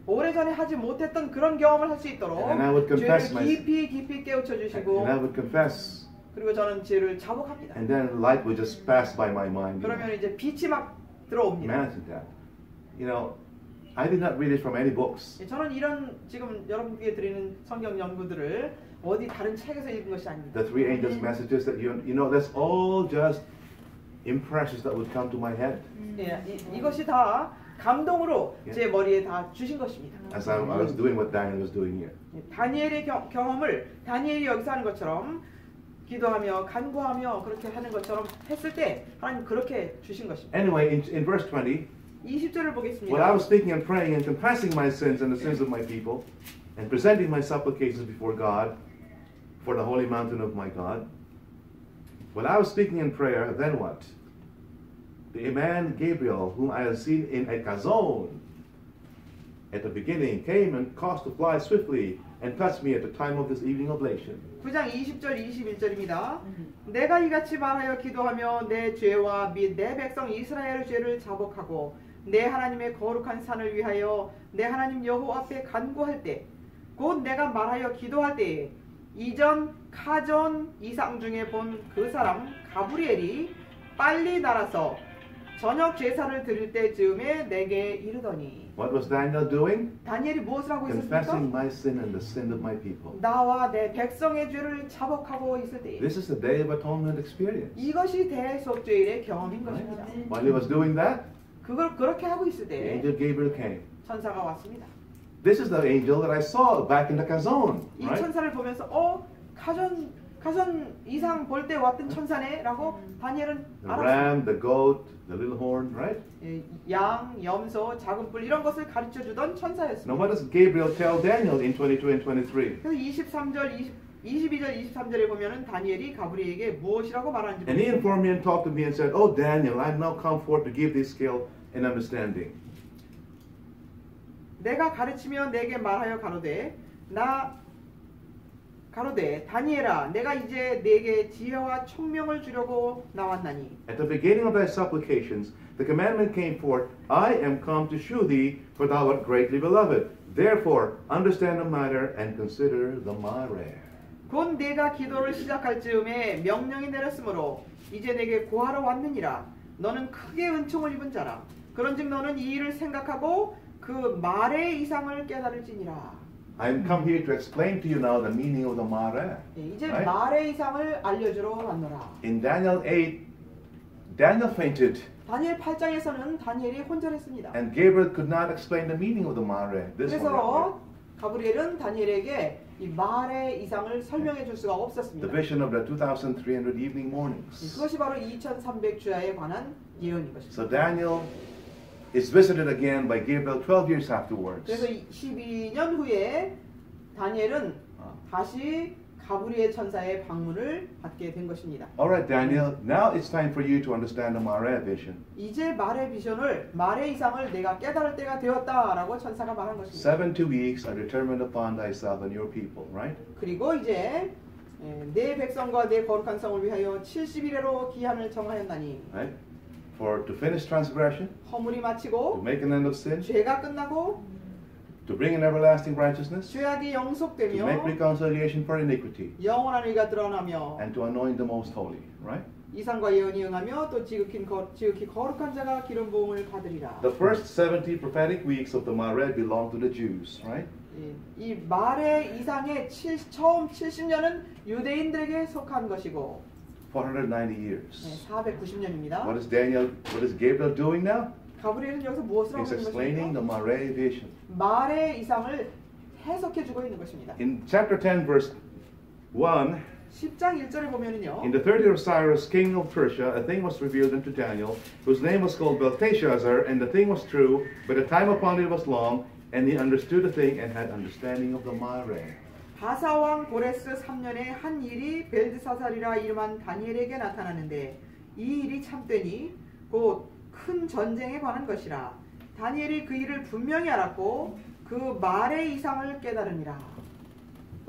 오래전에 하지 못했던 그런 경험을 할 수 있도록 And I would confess 죄를 깊이 깨우쳐 주시고 And I would confess. 그리고 저는 죄를 자복합니다. And then light would just pass by my mind. 그러면 이제 빛이 막 들어옵니다. Imagine that. You know, I did not read it from any books. 저는 이런 지금 여러분께 드리는 성경 연구들을 어디 다른 책에서 읽은 것이 아닙니다. The three angels' messages that you know, that's all just impressions that would come to my head. 이것이 다 감동으로 제 머리에 다 주신 것입니다. As I was doing what Daniel was doing here. 다니엘의 경험을 다니엘이 여기서 하는 것처럼 기도하며 간구하며 그렇게 하는 것처럼 했을 때 하나님 그렇게 주신 것입니다. Anyway, in verse 20, 20절을 when I 보겠습니다. was speaking and praying and confessing my sins and the sins of my people, and presenting my supplications before God for the holy mountain of my God, when I was speaking in prayer, then what? The man Gabriel, whom I had seen in a chazon at the beginning, came and caused to fly swiftly and touched me at the time of this evening oblation. 9장 20절 21절입니다. 내가 이같이 말하여 기도하며 내 죄와 및 내 백성 이스라엘의 죄를 자복하고 내 하나님의 거룩한 산을 위하여 내 하나님 여호와 앞에 간구할 때 곧 내가 말하여 기도할 때에 이전 카전 이상 중에 본 그 사람 가브리엘이 빨리 날아서 저녁 제사를 드릴 때쯤에 내게 이르더니. What was Daniel doing? 다니엘이 무엇을 하고 Confessing 있었습니까? my sin and the sin of my people. 나와 내 백성의 죄를 자복하고 있을 때 This is the Day of Atonement experience. 이것이 대속죄일의 경험인 것입니다. While he was doing that, 그걸 그렇게 하고 있을 the 때 angel Gabriel came. 천사가 왔습니다. This is the angel that I saw back in the chazon, 이 right? 천사를 보면서 카전 이상 볼 때 왔던 천사네라고 다니엘은 The 알았어요. ram, the goat, the little horn, right? 양, 염소, 작은 뿔 이런 것을 가르쳐 주던 Now 천사였습니다. what does Gabriel tell Daniel in 22 and 23? 그래서 22절, 23절에 보면은 다니엘이 가브리엘에게 무엇이라고 말하는지 And he 보겠습니다. informed me and talked to me and said, Oh Daniel, I have now come forth to give thee skill and understanding. 내가 가르치며 내게 말하여 가로되 다니엘아 내가 이제 내게 지혜와 총명을 주려고 나왔나니. At the beginning of thy supplications, the commandment came forth, I am come to shew thee, for thou art greatly beloved. Therefore, understand the matter and consider the Mareh. 곧 내가 기도를 시작할 즈음에 명령이 내렸으므로 이제 내게 구하러 왔느니라. 너는 크게 은총을 입은 자라. 그런즉 너는 이 일을 생각하고 그 말의 이상을 깨달을지니라. I am come here to explain to you now the meaning of the Mareh. 이제 Right? 말의 이상을 알려주러 왔노라. In Daniel 8, Daniel fainted, 다니엘 8장에서는 다니엘이 혼절했습니다. and Gabriel could not explain the meaning of the Mareh. This one right 그래서 가브리엘은 다니엘에게 이 말의 이상을 설명해 줄 수가 here. The 없었습니다. vision of the 2,300 evening mornings. 그것이 바로 2300주야에 관한 예언인 것입니다. So Daniel is visited again by Gabriel 12 years afterwards. 그래서 12년 후에 다니엘은 다시 가브리엘 천사의 방문을 받게 된 것입니다. All right, Daniel, now it's time for you to understand the Mareh vision. 이제 말의 비전을, 말의 이상을 내가 깨달을 때가 되었다라고 천사가 말한 것입니다. 72 weeks are determined upon thyself and your people, right? 그리고 이제 내 백성과 내 거룩한 성을 위하여 70일에로 기한을 정하였나니 Right? For to finish transgression, 허물이 to 마치고 make an end of sin, 죄가 끝나고 to bring in everlasting righteousness, 죄악이 to make 영속되며 reconciliation for iniquity, 영원한 의가 드러나며 and to anoint the most holy. Right? 이상과 예언이 응하며 또 지극히 거룩한 자가 기름 부음을 받으리라. The first 70 prophetic weeks of the Mareh belong to the Jews. Right? 이 말의 이상의 처음 70년은 유대인들에게 속한 것이고 490 years. 490년입니다. What is Gabriel doing now? 가브리엘은 여기서 무엇을 하고 He's 있는 explaining the 것입니까? Mareh vision. 말의 이상을 해석해주고 있는 것입니다. In chapter 10, verse 1, 10장 1절에 보면은요. in the 3rd year of Cyrus, king of Persia, a thing was revealed unto Daniel, whose name was called Belteshazzar, and the thing was true, but the time upon it was long, and he understood the thing and had understanding of the Mareh. 바사왕 고레스 3년에 한 일이 벨드사살이라 이름한 다니엘에게 나타나는데 이 일이 참되니 곧 큰 전쟁에 관한 것이라. 다니엘이 그 일을 분명히 알았고 그 말의 이상을 깨달으니라.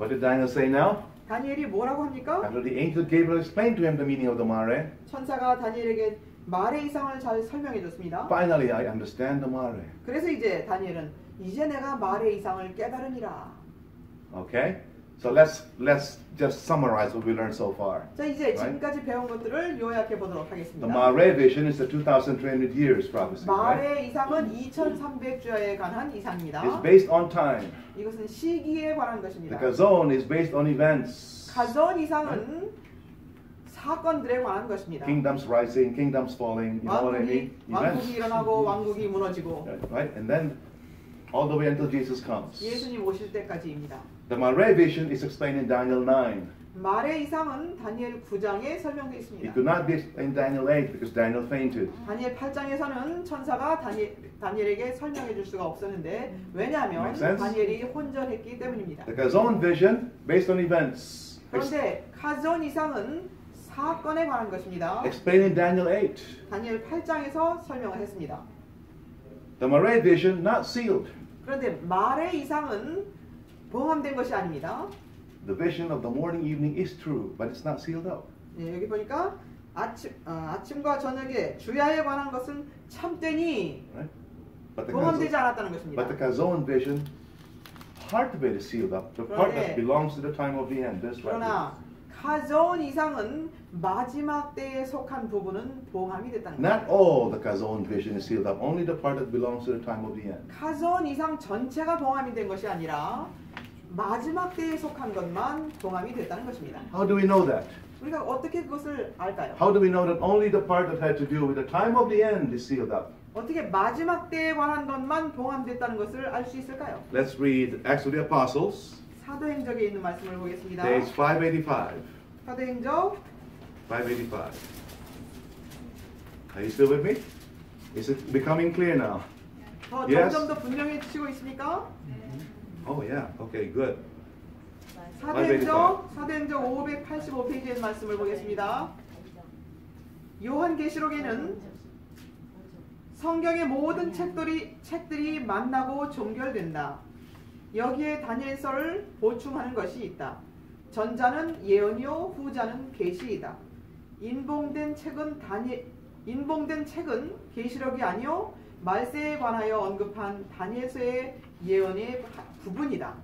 What did Daniel say now? 다니엘이 뭐라고 합니까? After the angel Gabriel explained to him the meaning of the Mareh, 천사가 다니엘에게 말의 이상을 잘 설명해 줬습니다. finally I understand the Mareh. 그래서 이제 다니엘은 이제 내가 말의 이상을 깨달으니라. Okay? So let's just summarize what we learned so far. 자 이제 지금까지 배운 것들을 요약해 보도록 The 하겠습니다. Mareh vision is the 2,300 years prophecy, right? 말의 이상은 2300주야에 관한 이상입니다. It's based on time. 이것은 시기에 관한 The 것입니다. Chazon is based on events. 가전 이상은 사건들에 관한 것입니다. Kingdoms rising, kingdoms falling, you know what I mean? 왕국이 일어나고 왕국이 무너지고 Right? And then all the way until Jesus comes. 예수님 오실 때까지입니다. The Mareh vision is explained in Daniel 9. 말의 이상은 다니엘 9장에 설명되어 It 있습니다. could not be in Daniel 8 because Daniel fainted. 다니엘 8장에서는 천사가 다니엘에게 설명해 줄 수가 없었는데 왜냐하면 Makes sense? 다니엘이 혼전했기 때문입니다. The Chazon vision based on events. 그런데 가전 이상은 사건에 관한 것입니다. Explained in Daniel 8. 다니엘 8장에서 설명을 했습니다. The Mareh vision not sealed. 그런데 말의 이상은 봉함된 것이 아닙니다. The vision of the morning, evening is true, but it's not sealed up. 예, 여기 보니까 아침과 저녁에 주야에 관한 것은 참되니 Right? But 봉함되지 않았다는 것입니다. the Chazon vision, part of it is sealed up. The part that belongs to the time of the end. This right. 그러나 가전 이상은 마지막 때에 속한 부분은 봉함이 됐다는 Not 겁니다. all the Chazon vision is sealed up. Only the part that belongs to the time of the end. 가전 이상 전체가 봉함이 된 것이 아니라 마지막 때에 속한 것만 봉함이 됐다는 것입니다. How do we know that? 우리가 어떻게 그것을 알까요? How do we know that only the part that had to do with the time of the end is sealed up? 어떻게 마지막 때에 관한 것만 봉함됐다는 것을 알 수 있을까요? Let's read Acts of the Apostles, 사도행적에 있는 말씀을 보겠습니다. page 585. 사도행적 585. Are you still with me? Is it becoming clear now? 더 Yes. 점점 더 분명해지고 있습니까? Oh yeah. Okay, good. 사도행적 585페이지의 말씀을 보겠습니다. 요한계시록에는 성경의 모든 책들이 만나고 종결된다. 여기에 다니엘서를 보충하는 것이 있다. 전자는 예언이요 후자는 계시이다. 인봉된 책은 계시록이 아니요 말세에 관하여 언급한 다니엘서의 예언의 부분이다.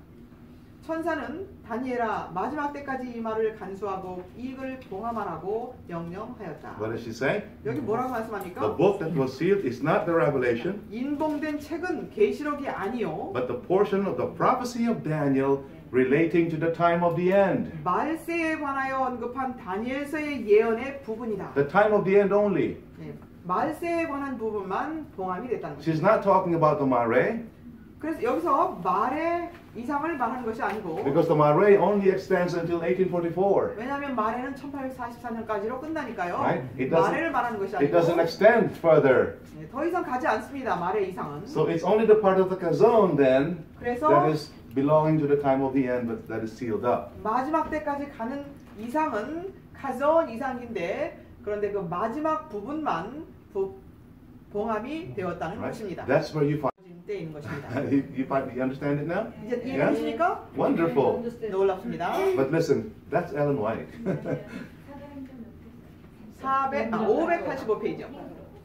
천사는 다니엘아 마지막 때까지 이 말을 간수하고 이익을 봉함하라고 명령하였다. What does she say? 여기 뭐라고 The 말씀합니까? book that was sealed is not the Revelation, 인봉된 책은 계시록이 아니요 but the portion of the prophecy of Daniel relating to the time of the end. 말세에 관하여 언급한 다니엘서의 예언의 부분이다. The time of the end only. 네, 말세에 관한 부분만 봉함이 됐다는 것입니다. She's not talking about the Mareh, 그래서 여기서 말의 이상을 말하는 것이 아니고 because the Mareh only extends until 1844. 왜냐하면 말에는 1844년까지로 끝나니까요. Right? 말을 말하는 것이 It 아니고 doesn't extend further. 네, 더 이상 가지 않습니다. 말의 이상은. So it's only the part of the Chazon then 그래서 that is belonging to the time of the end, but that is sealed up. 마지막 때까지 가는 이상은 가전 이상인데 그런데 그 마지막 부분만 봉함이 되었다는 Right? 것입니다. That's where you find. 때 있는 것입니다. You understand it now? 이제 Yeah? 이해하십니까? Wonderful. 놀랍습니다. But listen, that's Ellen White. 585페이지요.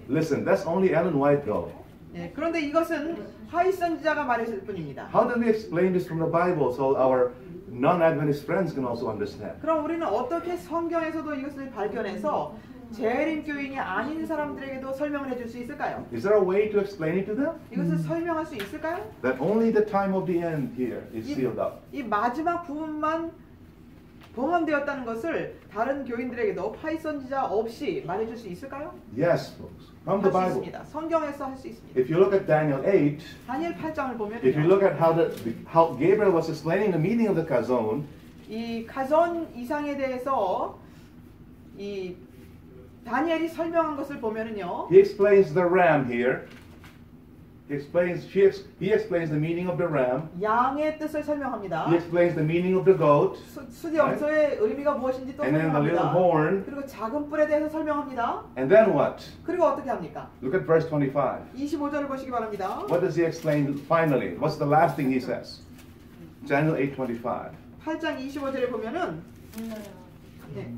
Listen, that's only Ellen White though. 예, 그런데 이것은 하위 선지자가 말했을 뿐입니다. How do we explain this from the Bible so our non-Adventist friends can also understand? 그럼 우리는 어떻게 성경에서도 이것을 발견해서 재림 교인이 아닌 사람들에게도 설명을 해줄 수 있을까요? Is there a way to explain it to them? 이것을 설명할 수 있을까요? That only the time of the end here is sealed up. 이 마지막 부분만 봉함되었다는 것을 다른 교인들에게도 하위 선지자 없이 말해줄 수 있을까요? Yes, folks. From the 할 수 Bible. 있습니다. 성경에서 할 수 있습니다. If you look at Daniel 8, 다니엘 8장을 보면 if you look at how Gabriel was explaining the meaning of the Chazon, 이 가전 이상에 대해서 이 다니엘이 설명한 것을 보면은요. he explains the ram here. He explains the meaning of the ram. 양의 뜻을 설명합니다. He explains the meaning of the goat. 수염소의 의미가 무엇인지 또 And then the little 설명합니다. horn. 그리고 작은 뿔에 대해서 설명합니다. And then what? 그리고 어떻게 합니까? Look at verse 25. 25절을 보시기 바랍니다. What does he explain finally? What's the last thing he says? Daniel 8:25. 8장 25절에 보면은 네.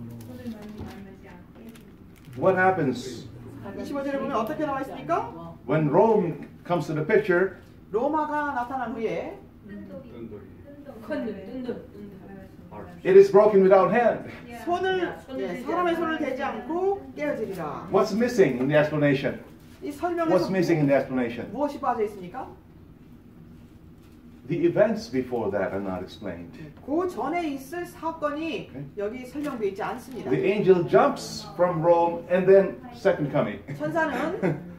What happens 25절에 보면 어떻게 나와 있습니까? when Rome comes to the picture? 로마가 나타난 후에 It is broken without hand. 사람의 손을 대지 않고 깨어지리라. What's missing in the explanation? 이 What's 설명에서 missing in the explanation? 무엇이 빠져 있습니까? The events before that are not explained. 그 전에 있을 사건이 여기 설명되어 있지 않습니다. The angel jumps from Rome and then second coming. 천사는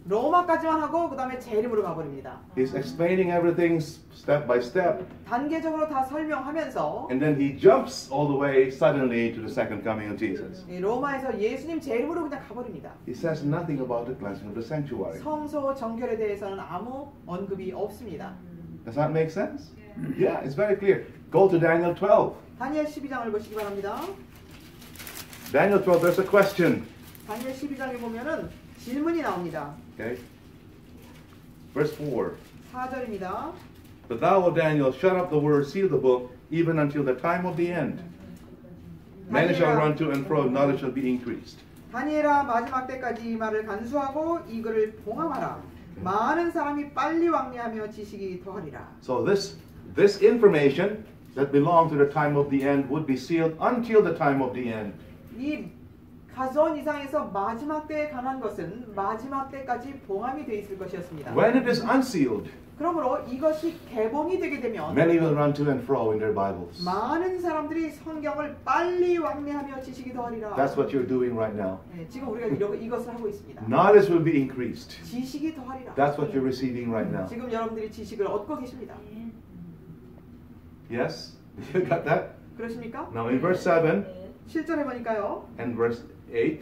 로마까지만 하고 그 다음에 재림으로 가버립니다. He's explaining everything step by step. 단계적으로 다 설명하면서 And then he jumps all the way suddenly to the second coming of Jesus. 로마에서 예수님 재림으로 그냥 가버립니다. He says nothing about the cleansing of the sanctuary. 성소 정결에 대해서는 아무 언급이 없습니다. Does that make sense? Yeah, it's very clear. Go to Daniel 12. 다니엘 12장을 보시기 바랍니다. Daniel 12, there's a question. 다니엘 12장에 보면은 질문이 나옵니다. Okay. Verse 4. 4절입니다. But thou, O Daniel, shut up the word, seal the book, even until the time of the end. Men shall run to and fro, knowledge shall be increased. 다니엘아 마지막 때까지 이 말을 간수하고 이 글을 봉함하라. 많은 사람이 빨리 왕래하며 지식이 더하리라. So this information that belonged to the time of the end would be sealed until the time of the end. 이 가전 이상에서 마지막 때에 관한 것은 마지막 때까지 봉함이 되어 있을 것이었습니다. When it is unsealed, 그러므로 이것이 개봉이 되게 되면 many will run to and fro in their Bibles. 많은 사람들이 성경을 빨리 왕래하며 지식이 더하리라. That's what you're doing right now. 네, 지금 우리가 이것을 하고 있습니다. Knowledge will be increased. 지식이 더하리라. That's what you're receiving right now. 지금 여러분들이 지식을 얻고 계십니다. Yes? You got that? 그렇습니까? Now in verse 7 7절에 보니까요. and verse 8,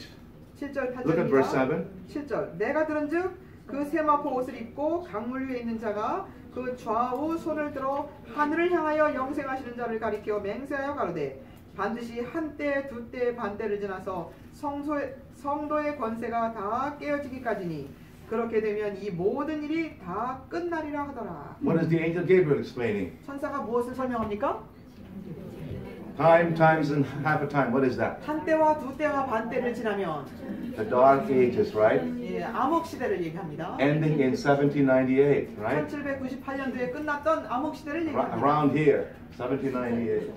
7절 look at verse 8절입니다. 7. 7절 내가 들은즉 그 세마포 옷을 입고 강물 위에 있는 자가 그 좌우 손을 들어 하늘을 향하여 영생하시는 자를 가리켜 맹세하여 가로되 반드시 한때 두때 반때를 지나서 성도의 권세가 다 깨어지기까지니 그렇게 되면 이 모든 일이 다 끝나리라 하더라. What is the angel Gabriel explaining? 천사가 무엇을 설명합니까? Time, times, and half a time. What is that? 한때와 두때와 반때를 지나면 The dark ages, right? 예, 암흑 시대를 얘기합니다. Ending in 1798, right? 1798년도에 끝났던 암흑 시대를 얘기합니다. Around here, 1798.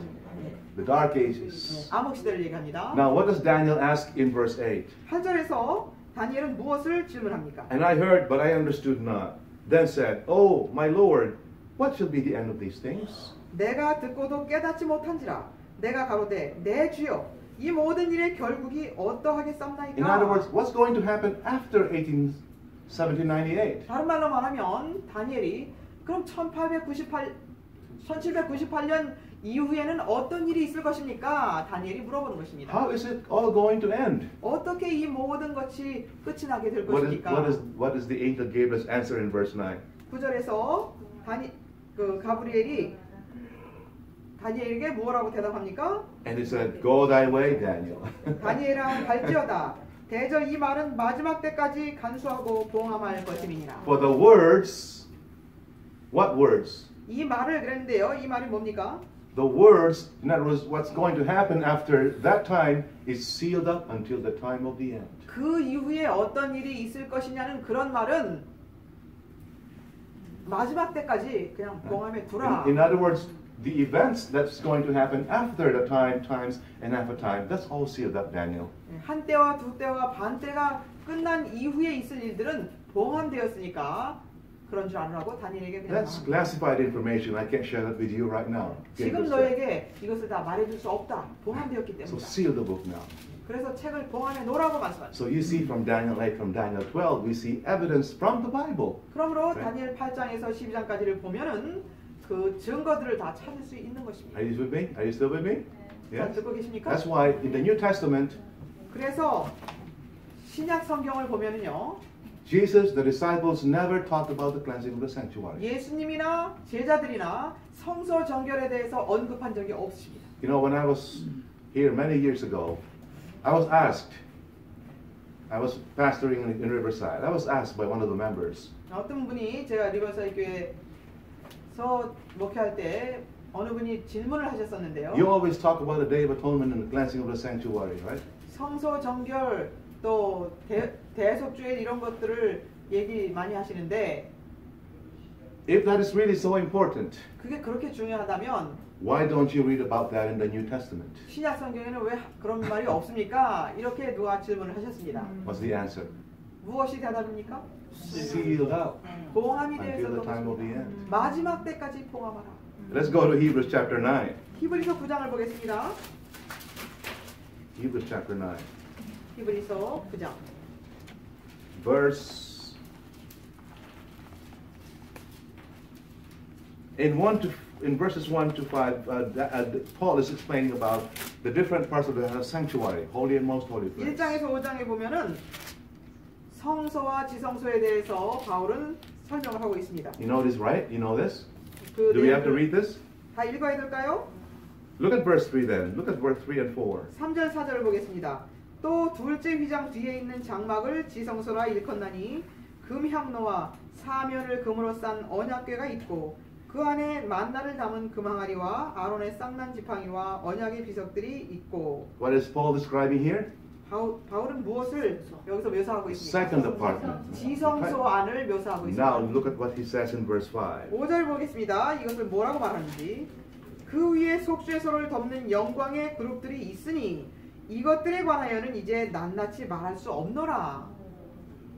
The dark ages. 암흑 시대를 얘기합니다. Now, what does Daniel ask in verse 8? 8절에서 다니엘은 무엇을 질문합니까? And I heard, but I understood not. Then said, Oh, my Lord, what shall be the end of these things? 내가 듣고도 깨닫지 못한지라 내가 가로되 내 주여 이 모든 일의 결국이 어떠하겠사옵나이까? In other words, what's going to happen after 1798? 다른 말로 말하면 다니엘이 그럼 1798년 이후에는 어떤 일이 있을 것입니까? 다니엘이 물어보는 것입니다. How is it all going to end? 어떻게 이 모든 것이 끝이 나게 될 What 것입니까? is the angel Gabriel's answer in verse 9? 9절에서 가브리엘이 다니엘에게 뭐라고 대답합니까? And he said, Go thy way, Daniel. 다니엘아 갈지어다. 대저 이 말은 마지막 때까지 간수하고 봉함할 것임이니라. For the words, what words? 이 말을 그랬는데요. 이 말이 뭡니까? The words, in other words, what's going to happen after that time is sealed up until the time of the end. 그 이후에 어떤 일이 있을 것이냐는 그런 말은 마지막 때까지 그냥 봉함에 두라. In other words, the events that's going to happen after the times and half a time, that's all sealed up, Daniel. 한 때와 두 때와 반 때가 끝난 이후에 있을 일들은 봉함되었으니까 그런 줄 아느라고 다니엘에게 그냥 That's classified information. I can't share that with you right now. 지금 너에게 이것을 다 말해줄 수 없다. 봉함되었기 So 때문에. seal the book now. 그래서 책을 봉함에 놓으라고 말씀하셨습니다. So you see from Daniel 8, from Daniel 12, we see evidence from the Bible. 그러므로 네. 다니엘 8장에서 12장까지를 보면은 그 증거들을 다 찾을 수 있는 것입니다. Are you with me? Are you still with me? 잘 Yes. 듣고 계십니까? That's why in the New Testament, 그래서 신약 성경을 보면은요. Jesus, the disciples never talked about the cleansing of the sanctuary. 예수님이나 제자들이나 성소 정결에 대해서 언급한 적이 없습니다. You know, when I was here many years ago, I was asked, I was pastoring in Riverside. I was asked by one of the members, 어떤 분이 제가 리버사이드 교회에서 목회할 때 어느 분이 질문을 하셨었는데요. you always talk about the Day of Atonement and the cleansing of the sanctuary, right? 성소 정결 또 대속주일 이런 것들을 얘기 많이 하시는데 If that is really so important, 그게 그렇게 중요하다면 why don't you read about that in the New Testament? 신약 성경에는 왜 그런 말이 없습니까? 이렇게 누가 질문을 하셨습니다. What's the answer? 무엇이 대답입니까? Sealed up 봉함이 until 되어서 the time of the end. 마지막 때까지 봉함하라. Let's go to Hebrews chapter 9. 히브리서 9장을 보겠습니다. Hebrews chapter 9. 히브리서 9장 Verse in verses 1 to 5, Paul is explaining about the different parts of the sanctuary, holy and most holy place. 1장에서 5장에 보면은 성소와 지성소에 대해서 바울은 설명을 하고 있습니다. You know this, right? You know this? 그 Do we have to 내용을 read this? 다 읽어야 될까요? Look at verse 3 then. Look at verse 3 and 4. 3절 4절을 보겠습니다. 또 둘째 휘장 뒤에 있는 장막을 지성소라 일컫나니 금향로와 사면을 금으로 싼 언약궤가 있고 그 안에 만나를 담은 금항아리와 아론의 쌍난 지팡이와 언약의 비석들이 있고. What is Paul describing here? 바울은 무엇을 여기서 묘사하고 있습니까? Second apartment. 지성소 안을 묘사하고 Now 있습니다. look at what he says in verse 5. 5절 보겠습니다. 이것을 뭐라고 말하는지. 그 위에 속죄소를 덮는 영광의 그룹들이 있으니 이것들에 관하여는 이제 낱낱이 말할 수 없노라.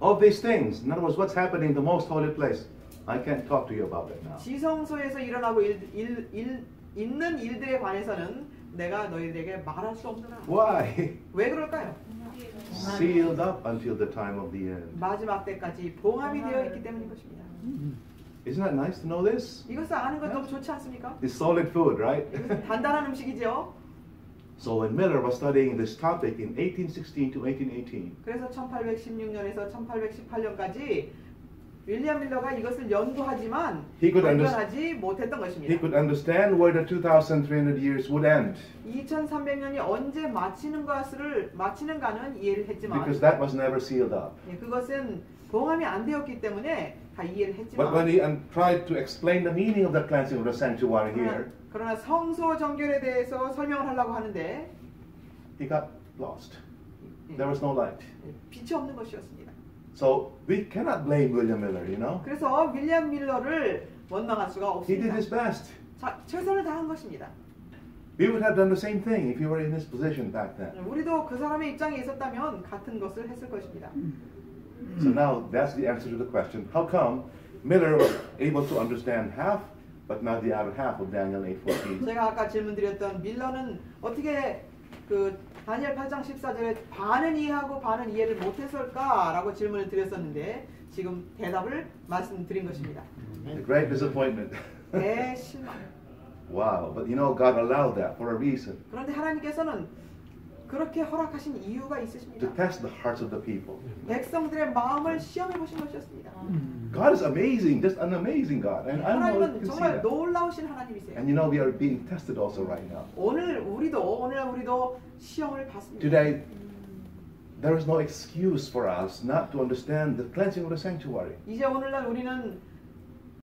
Of these things, in other words, what's happening in the most holy place, I can't talk to you about that now. 지성소에서 일어나고 있는 일들에 관해서는 내가 너희들에게 말할 수 없노라. Why? 왜 그럴까요? Sealed up until the time of the end. 마지막 때까지 봉함이 되어 있기 때문인 것입니다. Isn't that nice to know this? 이것을 아는 건 너무 좋지 않습니까? It's solid food, right? 이것은 단단한 음식이죠. So when Miller was studying this topic in 1816 to 1818, 그래서 1816년에서 1818년까지 윌리엄 밀러가 이것을 연구하지만 He could 발견하지 못했던 he 것입니다. could understand where the 2,300 years would end 2300년이 언제 마치는가는 이해를 했지만 because that was never sealed up. 그것은 봉함이 안 되었기 때문에 다 이해를 But when 했지만 he tried to explain the meaning of the cleansing of the sanctuary here, 그러나 성소 정결에 대해서 설명을 하려고 하는데 he got lost. There was no light. 빛이 없는 것이었습니다. So we cannot blame William Miller, you know. 그래서 윌리엄 밀러를 원망할 수가 He did 없습니다. his best. 자, 최선을 다한 것입니다. We would have done the same thing if you were in his position back then. 우리도 그 사람의 입장에 있었다면 같은 것을 했을 것입니다. So now that's the answer to the question. How come Miller was able to understand half, but not the other half of Daniel 8:14? 제가 아까 질문드렸던 밀러는 어떻게 그 다니엘 8장 14절에 반은 이해하고 반은 이해를 못했을까라고 질문을 드렸었는데 지금 대답을 말씀드린 것입니다. A great disappointment. 대실망. Wow, but you know God allowed that for a reason. 그런데 하나님께서는 그렇게 허락하신 이유가 To 있으십니다. test the hearts of the people. 백성들의 마음을 시험해 보신 것이었습니다. God is amazing, just an amazing God. And I don't know if you 하나님은 can see 정말 that. 놀라우신 하나님이세요. And you know we are being tested also right now. 오늘 우리도 시험을 받습니다. Today, there is no excuse for us not to understand the cleansing of the sanctuary. 이제 오늘날 우리는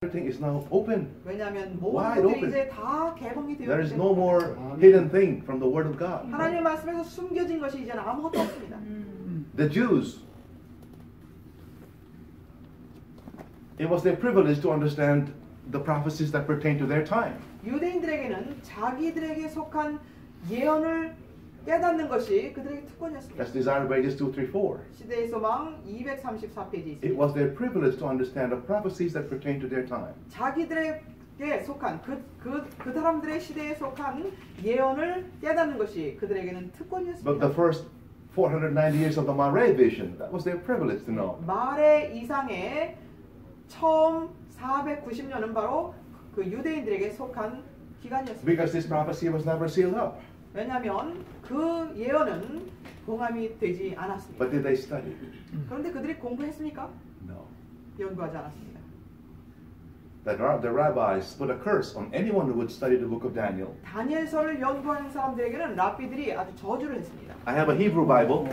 Everything is now open. 왜냐하면 Wide 모든 것들이 open. 이제 다 개봉이 There 되어 is 있기 no 때문에 more hidden thing from the Word of God. 하나님의 말씀에서 숨겨진 것이 이제는 아무것도 없습니다. The Jews, it was their privilege to understand the prophecies that pertain to their time. 유대인들에게는 자기들에게 속한 예언을 깨닫는 것이 그들에게 특권이었습니다. That's Desire of Ages 2, 3, 4. 시대의 소망 234페이지 It 있습니다. was their privilege to understand the prophecies that pertain to their time. 자기들에게 속한 그 사람들의 시대에 속한 예언을 깨닫는 것이 그들에게는 But 특권이었습니다. the first 490 years of the Mare vision, that was their privilege to know. 말의 이상의 처음 490년은 바로 그 유대인들에게 속한 기간이었습니다. Because this prophecy was never sealed up. 왜냐하면 그 예언은 봉함이 되지 않았습니다. But did they study? 그런데 그들이 공부했습니까? No. 연구하지 않았습니다. The rabbis put a curse on anyone who would study the book of Daniel. 다니엘서를 연구하는 사람들에게는 랍비들이 아주 저주를 했습니다. I have a Hebrew Bible.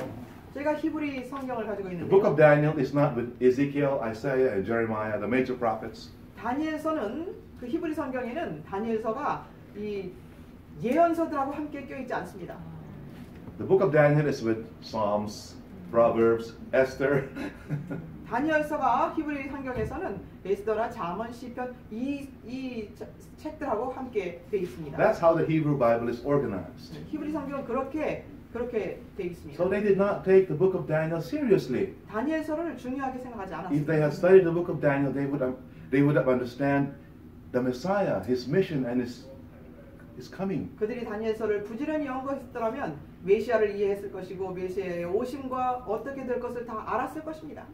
제가 히브리 성경을 가지고 The book of 있는데요. Daniel is not with Ezekiel, Isaiah, and Jeremiah, the major prophets. 다니엘서는 그 히브리 성경에는 다니엘서가 이 예언서들하고 함께 껴있지 않습니다. The book of Daniel is with Psalms, Proverbs, Esther. 다니엘서가 히브리 성경에서는 에스더나 잠언, 시편 이 책들하고 함께 돼 있습니다. That's how the Hebrew Bible is organized. 히브리 성경은 그렇게 돼 있습니다. So they did not take the book of Daniel seriously. 다니엘서를 중요하게 생각하지 If they 않았습니다. had studied the book of Daniel, they would have understand the Messiah, his mission, and his coming. 그들이 다니엘서를 부지런히 연구했더라면 메시아를 이해했을 것이고 메시아의 오심과 어떻게 될 것을 다 알았을 것입니다.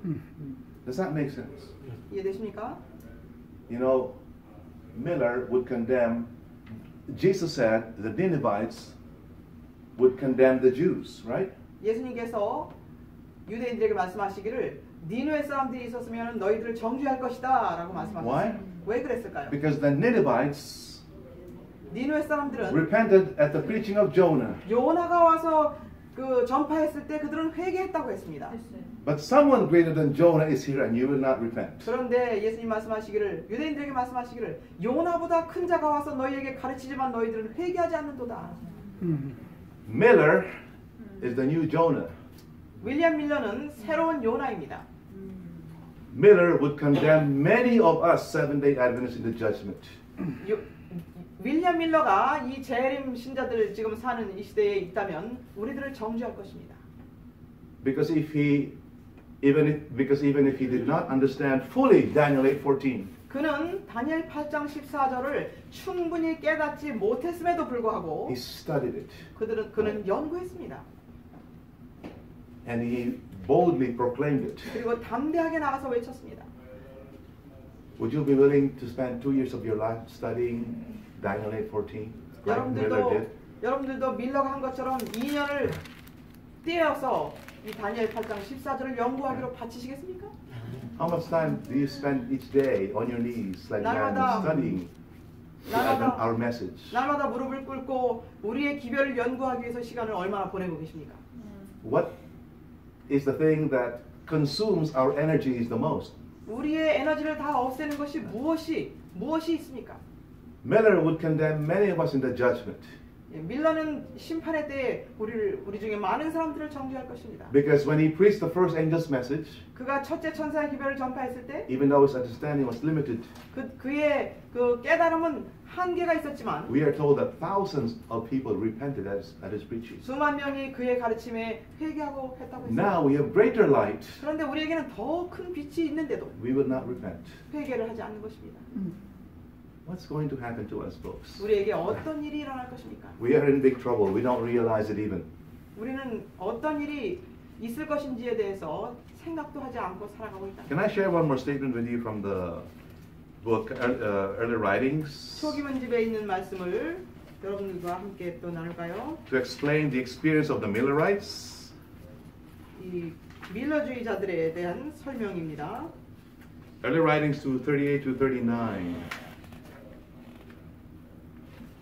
Does that make sense? 이해되십니까? You know, Miller would condemn. Jesus said the Ninevites would condemn the Jews, right? 예수님께서 유대인들에게 말씀하시기를 니누의 사람들이 있었으면 너희들을 정죄할 것이다 라고 말씀하셨어요. Why? 왜 그랬을까요? Because the Ninevites 니누의 사람들은 repented at the preaching of Jonah. 요나가 와서 그 전파했을 때 그들은 회개했다고 했습니다. But someone greater than Jonah is here and you will not repent. 그런데 예수님 말씀하시기를 유대인들에게 말씀하시기를 요나보다 큰 자가 와서 너희에게 가르치지만 너희들은 회개하지 않는도다. Miller is the new Jonah. 윌리엄 밀러는 새로운 요나입니다. Miller would condemn many of us Seventh-day Adventists in the judgment. 윌리엄 밀러가 이 재림 신자들 지금 사는 이 시대에 있다면 우리들을 정죄할 것입니다. Because even if he did not understand fully Daniel 8:14, 그는 다니엘 8장 14절을 충분히 깨닫지 못했음에도 불구하고 he studied it 그는 연구했습니다. and he boldly proclaimed it. 그리고 담대하게 나가서 외쳤습니다. Would you be willing to spend 2 years of your life studying Daniel 8:14, like Miller did? 여러분들도 밀러가 한 것처럼 2년을 떼어서 이 다니엘 8장 14절을 연구하기로 바치시겠습니까? How much time do you spend each day on your knees, like Daniel, studying our message? 날마다 무릎을 꿇고 우리의 기별을 연구하기 위해서 시간을 얼마나 보내고 계십니까? What is the thing that consumes our energies the most? 우리의 에너지를 다 없애는 것이 무엇이 있습니까? Miller would condemn many of us in the judgment 밀러는 심판의 때에 우리 중에 많은 사람들을 정죄할 것입니다. because when he preached the first angel's message, 그가 첫째 천사의 기별을 전파했을 때 even though his understanding was limited, 그의 그 깨달음은 한계가 있었지만 we are told that thousands of people repented at his preaching. 수만 명이 그의 가르침에 회개하고 했다고 했습니다. Now we have greater light. 그런데 우리에게는 더 큰 빛이 있는데도 We will not repent. 회개를 하지 않는 것입니다. What's going to happen to us, folks? 우리에게 어떤 일이 일어날 것입니까? We are in big trouble. We don't realize it even. 우리는 어떤 일이 있을 것인지에 대해서 생각도 하지 않고 살아가고 있다. Can I share one more statement with you from the book Early Writings 초기 문집에 있는 말씀을 여러분들과 함께 또 나눌까요? to explain the experience of the Millerites? 이 밀러주의자들에 대한 설명입니다. Early Writings 2:38 to 39.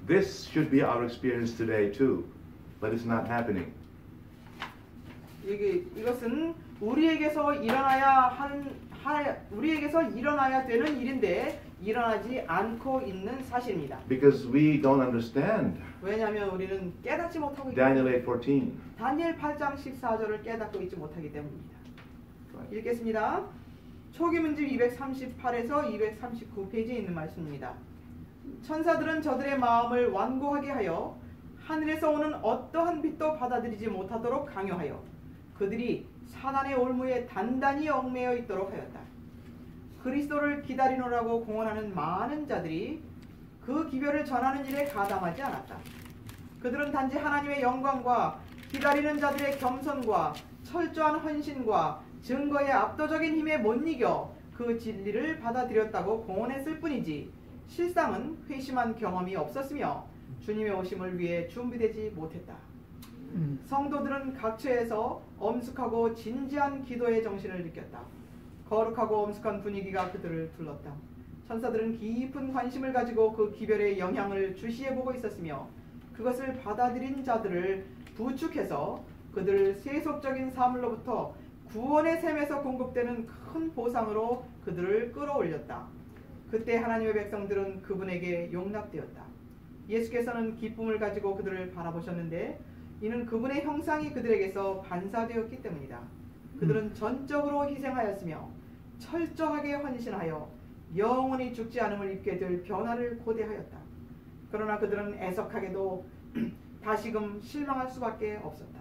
This should be our experience today too, but it's not happening. 이것은 우리에게서 일어나야 되는 일인데 일어나지 않고 있는 사실입니다. Because we don't understand 왜냐하면 우리는 깨닫지 못하고 있기 Daniel 때문에 8:14. 다니엘 8장 14절을 깨닫고 있지 못하기 때문입니다. 읽겠습니다. 초기 문집 238에서 239페이지에 있는 말씀입니다. 천사들은 저들의 마음을 완고하게 하여 하늘에서 오는 어떠한 빛도 받아들이지 못하도록 강요하여 그들이 사단의 올무에 단단히 얽매여 있도록 하였다. 그리스도를 기다리노라고 공언하는 많은 자들이 그 기별을 전하는 일에 가담하지 않았다. 그들은 단지 하나님의 영광과 기다리는 자들의 겸손과 철저한 헌신과 증거의 압도적인 힘에 못 이겨 그 진리를 받아들였다고 공언했을 뿐이지 실상은 회심한 경험이 없었으며 주님의 오심을 위해 준비되지 못했다. 성도들은 각처에서 엄숙하고 진지한 기도의 정신을 느꼈다. 거룩하고 엄숙한 분위기가 그들을 둘렀다. 천사들은 깊은 관심을 가지고 그 기별의 영향을 주시해보고 있었으며 그것을 받아들인 자들을 부축해서 그들을 세속적인 사물로부터 구원의 셈에서 공급되는 큰 보상으로 그들을 끌어올렸다. 그때 하나님의 백성들은 그분에게 용납되었다. 예수께서는 기쁨을 가지고 그들을 바라보셨는데 이는 그분의 형상이 그들에게서 반사되었기 때문이다. 그들은 전적으로 희생하였으며 철저하게 헌신하여 영원히 죽지 않음을 입게 될 변화를 고대하였다. 그러나 그들은 애석하게도 다시금 실망할 수밖에 없었다.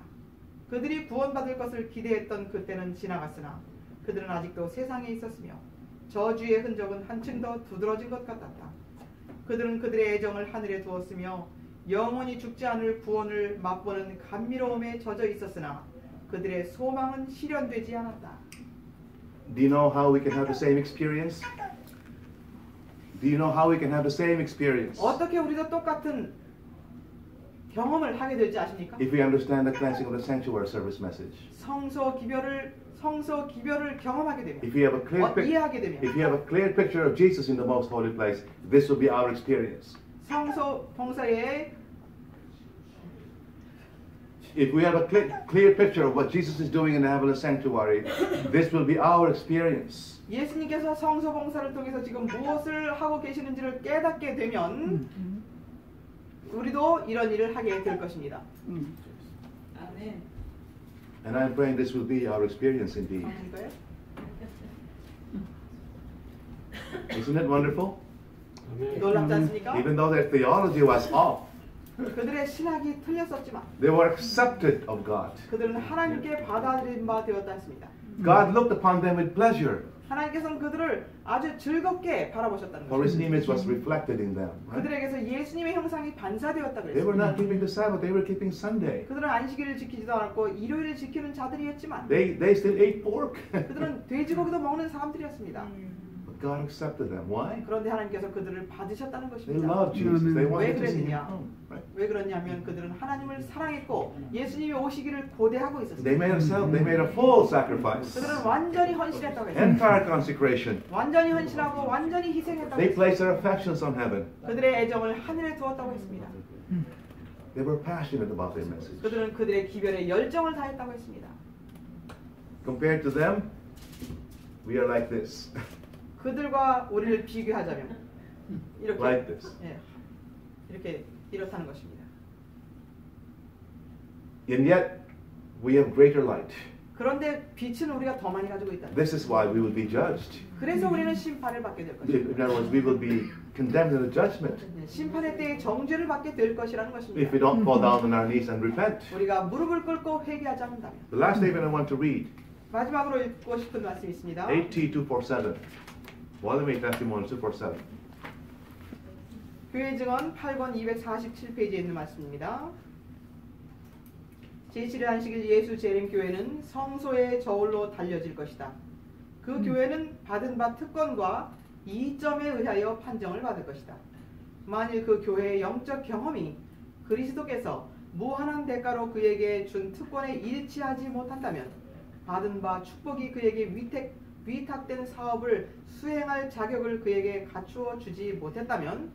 그들이 구원받을 것을 기대했던 그때는 지나갔으나 그들은 아직도 세상에 있었으며 저주의 흔적은 한층 더 두드러진 것 같았다. 그들은 그들의 애정을 하늘에 두었으며 영원히 죽지 않을 구원을 맛보는 감미로움에 젖어 있었으나 그들의 소망은 실현되지 않았다. Do you know how we can have the same experience? Do you know how we can have the same experience? 어떻게 우리도 똑같은 경험을 하게 될지 아십니까? If we understand the cleansing of the sanctuary service message. 성소 기별을 경험하게 되면 If we have a clear 이해하게 되면 if we have a clear picture of Jesus in the most holy place, this will be our experience. 성소 봉사에 If we have a clear picture of what Jesus is doing in the heavenly sanctuary, this will be our experience. 예수님께서 성소 봉사를 통해서 지금 무엇을 하고 계시는지를 깨닫게 되면 우리도 이런 일을 하게 될 것입니다. 아멘. And I'm praying this will be our experience indeed. 아멘인가요? Isn't it wonderful? 아멘. 놀랍지 않습니까? Even though their theology was off, 그들의 신학이 틀렸었지만 they were accepted of God. 그들은 하나님께 받아들인 바 되었다 했습니다. God looked upon them with pleasure, 하나님께서는 그들을 아주 즐겁게 바라보셨다는 for His 것입니다. image was reflected in them. Right? 그들에게서 예수님의 형상이 반사되었다 They were not 그랬습니다. keeping the Sabbath; they were keeping Sunday. 그들은 안식일을 지키지도 않았고 일요일을 지키는 자들이었지만 They still ate pork. 그들은 돼지고기도 먹는 사람들이었습니다. But God accepted them. Why? 그런데 하나님께서 그들을 받으셨다는 They 것입니다. loved Jesus. They wanted to see Him 그랬느냐? home. Right? 왜 그러냐면 그들은 하나님을 사랑했고 예수님이 오시기를 고대하고 They 있었습니다. made a full sacrifice, 그들은 완전히 헌신했다고 했습니다. entire consecration. 완전히 헌신하고 완전히 희생했다고 They 했습니다. placed their affections on heaven. 그들의 애정을 하늘에 두었다고 했습니다. They were passionate about their message. 그들은 그들의 기별에 열정을 다했다고 했습니다. Compared to them, we are like this, 그들과 우리를 비교하자면 이렇게 like this. 예, 이렇게 이렇다는 것입니다. And yet, we have greater light. 그런데 빛은 우리가 더 많이 가지고 있다. This is why we will be judged. 그래서 우리는 심판을 받게 될 In 것입니다. other words, we will be condemned in the judgment 예, 심판의 때에 정죄를 받게 될 것이라는 if 것입니다. we don't fall down on our knees and repent. 우리가 무릎을 꿇고 회개하지 않는다면. The last statement I want to read, 마지막으로 읽고 싶은 말씀이 있습니다. 8T247. Volume 8 Testimonies 247. 교회 증언 8권 247페이지에 있는 말씀입니다. 제7일 안식일 예수 재림교회는 성소의 저울로 달려질 것이다. 그 교회는 받은 바 특권과 이점에 의하여 판정을 받을 것이다. 만일 그 교회의 영적 경험이 그리스도께서 무한한 대가로 그에게 준 특권에 일치하지 못한다면 받은 바 축복이 그에게 위탁된 사업을 수행할 자격을 그에게 갖추어 주지 못했다면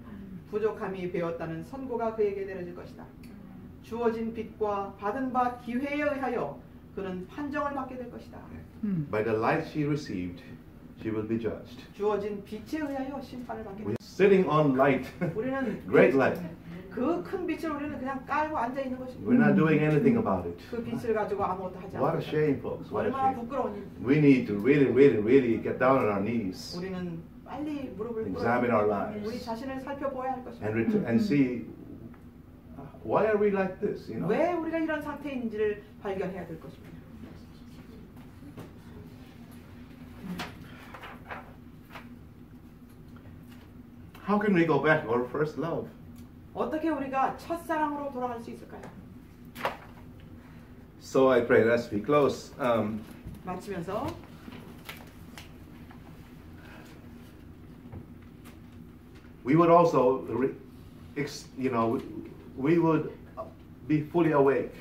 부족함이 배웠다는 선고가 그에게 내려질 것이다. 주어진 빚과 받은 바 기회에 의하여 그는 판정을 받게 될 것이다. By the light she received, she will be judged. 주어진 빛에 의하여 심판을 받게 We're 됩니다. sitting on light, 우리는 great light. 그 큰 빛을 우리는 그냥 깔고 앉아 있는 We're 것입니다. not doing anything about it. 그 빛을 가지고 아무것도 하지 What a 않습니다. shame, folks. What a 얼마나 shame. 부끄러운 일입니다. We need to really get down on our knees 우리는 빨리 무릎을 Examine our 꿇어 lives. 우리 자신을 살펴보아야 할 것입니다. and see why are we like this, you know? 왜 우리가 이런 상태인지를 발견해야 될 것입니다. How can we go back to our first love? 어떻게 우리가 첫사랑으로 돌아갈 수 있을까요? So I pray as we close, 마치면서 we would also, we would be fully awake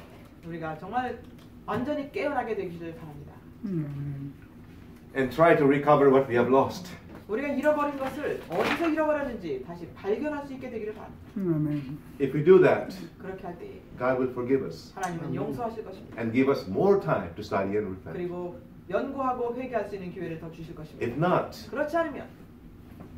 우리가 정말 완전히 깨어나게 되기를 바랍니다. and try to recover what we have lost. 우리가 잃어버린 것을 어디서 잃어버렸는지 다시 발견할 수 있게 되기를 바랍니다. If we do that, 그렇게 할 때 God will forgive us 하나님은 용서하실 것입니다. and give us more time to study and repent. 그리고 연구하고 회개할 수 있는 기회를 더 주실 것입니다. If not, 그렇지 않으면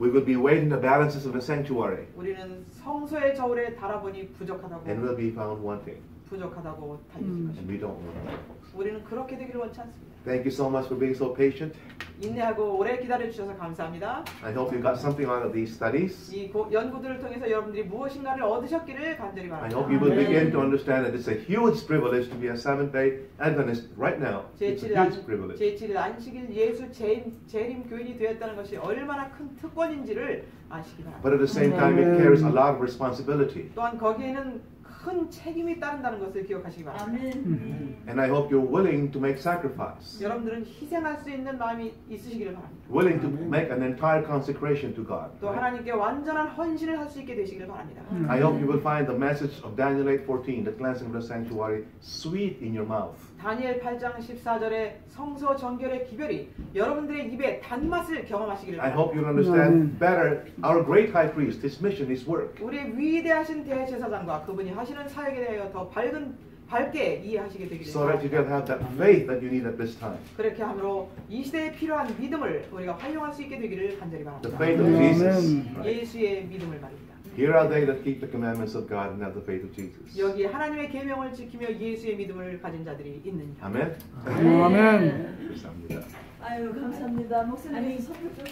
we will be weighing the balances of the sanctuary 우리는 성소의 저울에 달아보니 부족하다고 and will be found wanting. 부족하다고 달려질 And 것입니다. we don't want that, folks. 우리는 그렇게 되기를 원치 않습니다. Thank you so much for being so patient. 인내하고 오래 기다려 주셔서 감사합니다. I hope you got something out of these studies. 이 연구들을 통해서 여러분들이 무엇인가를 얻으셨기를 간절히 I 바랍니다. hope you will begin to understand that it's a huge privilege to be a Seventh-day Adventist right now. It's a huge privilege. 제7일 안식일 예수 재림 교인이 되었다는 것이 얼마나 큰 특권인지를 아시기 바랍니다. But at the same time, it carries a lot of responsibility. 또한 거기에는 큰 책임이 따른다는 것을 기억하시기 바랍니다. 아멘. And I hope you're willing to make sacrifice, 여러분들은 희생할 수 있는 마음이 있으시기를 바랍니다. willing to make an entire consecration to God. 또 하나님께 완전한 헌신을 할 수 있게 되시기를 바랍니다. I hope you will find the message of Daniel 8:14, the cleansing of the sanctuary, sweet in your mouth. 다니엘 8장 14절의 성소 정결의 기별이 여러분들의 입에 단맛을 경험하시기를 I 바랍니다. hope you'll understand better our great high priest, his mission, his work. 우리의 위대하신 대제사장과 그분이 하시는 사역에 대하여 더 밝게 이해하시게 되기를 So that you 바랍니다. can have that faith that you need at this time. 그렇게 함으로 이 시대에 필요한 믿음을 우리가 활용할 수 있게 되기를 간절히 The 바랍니다. faith of Jesus. Right? 예수의 믿음을 말입니다. Here are they that keep the commandments of God and have the faith of Jesus. 여기 하나님의 계명을 지키며 예수의 믿음을 가진 자들이 있느니라. Amen. 아멘. 감사합니다. 아유 감사합니다. 목사님 선물 좀.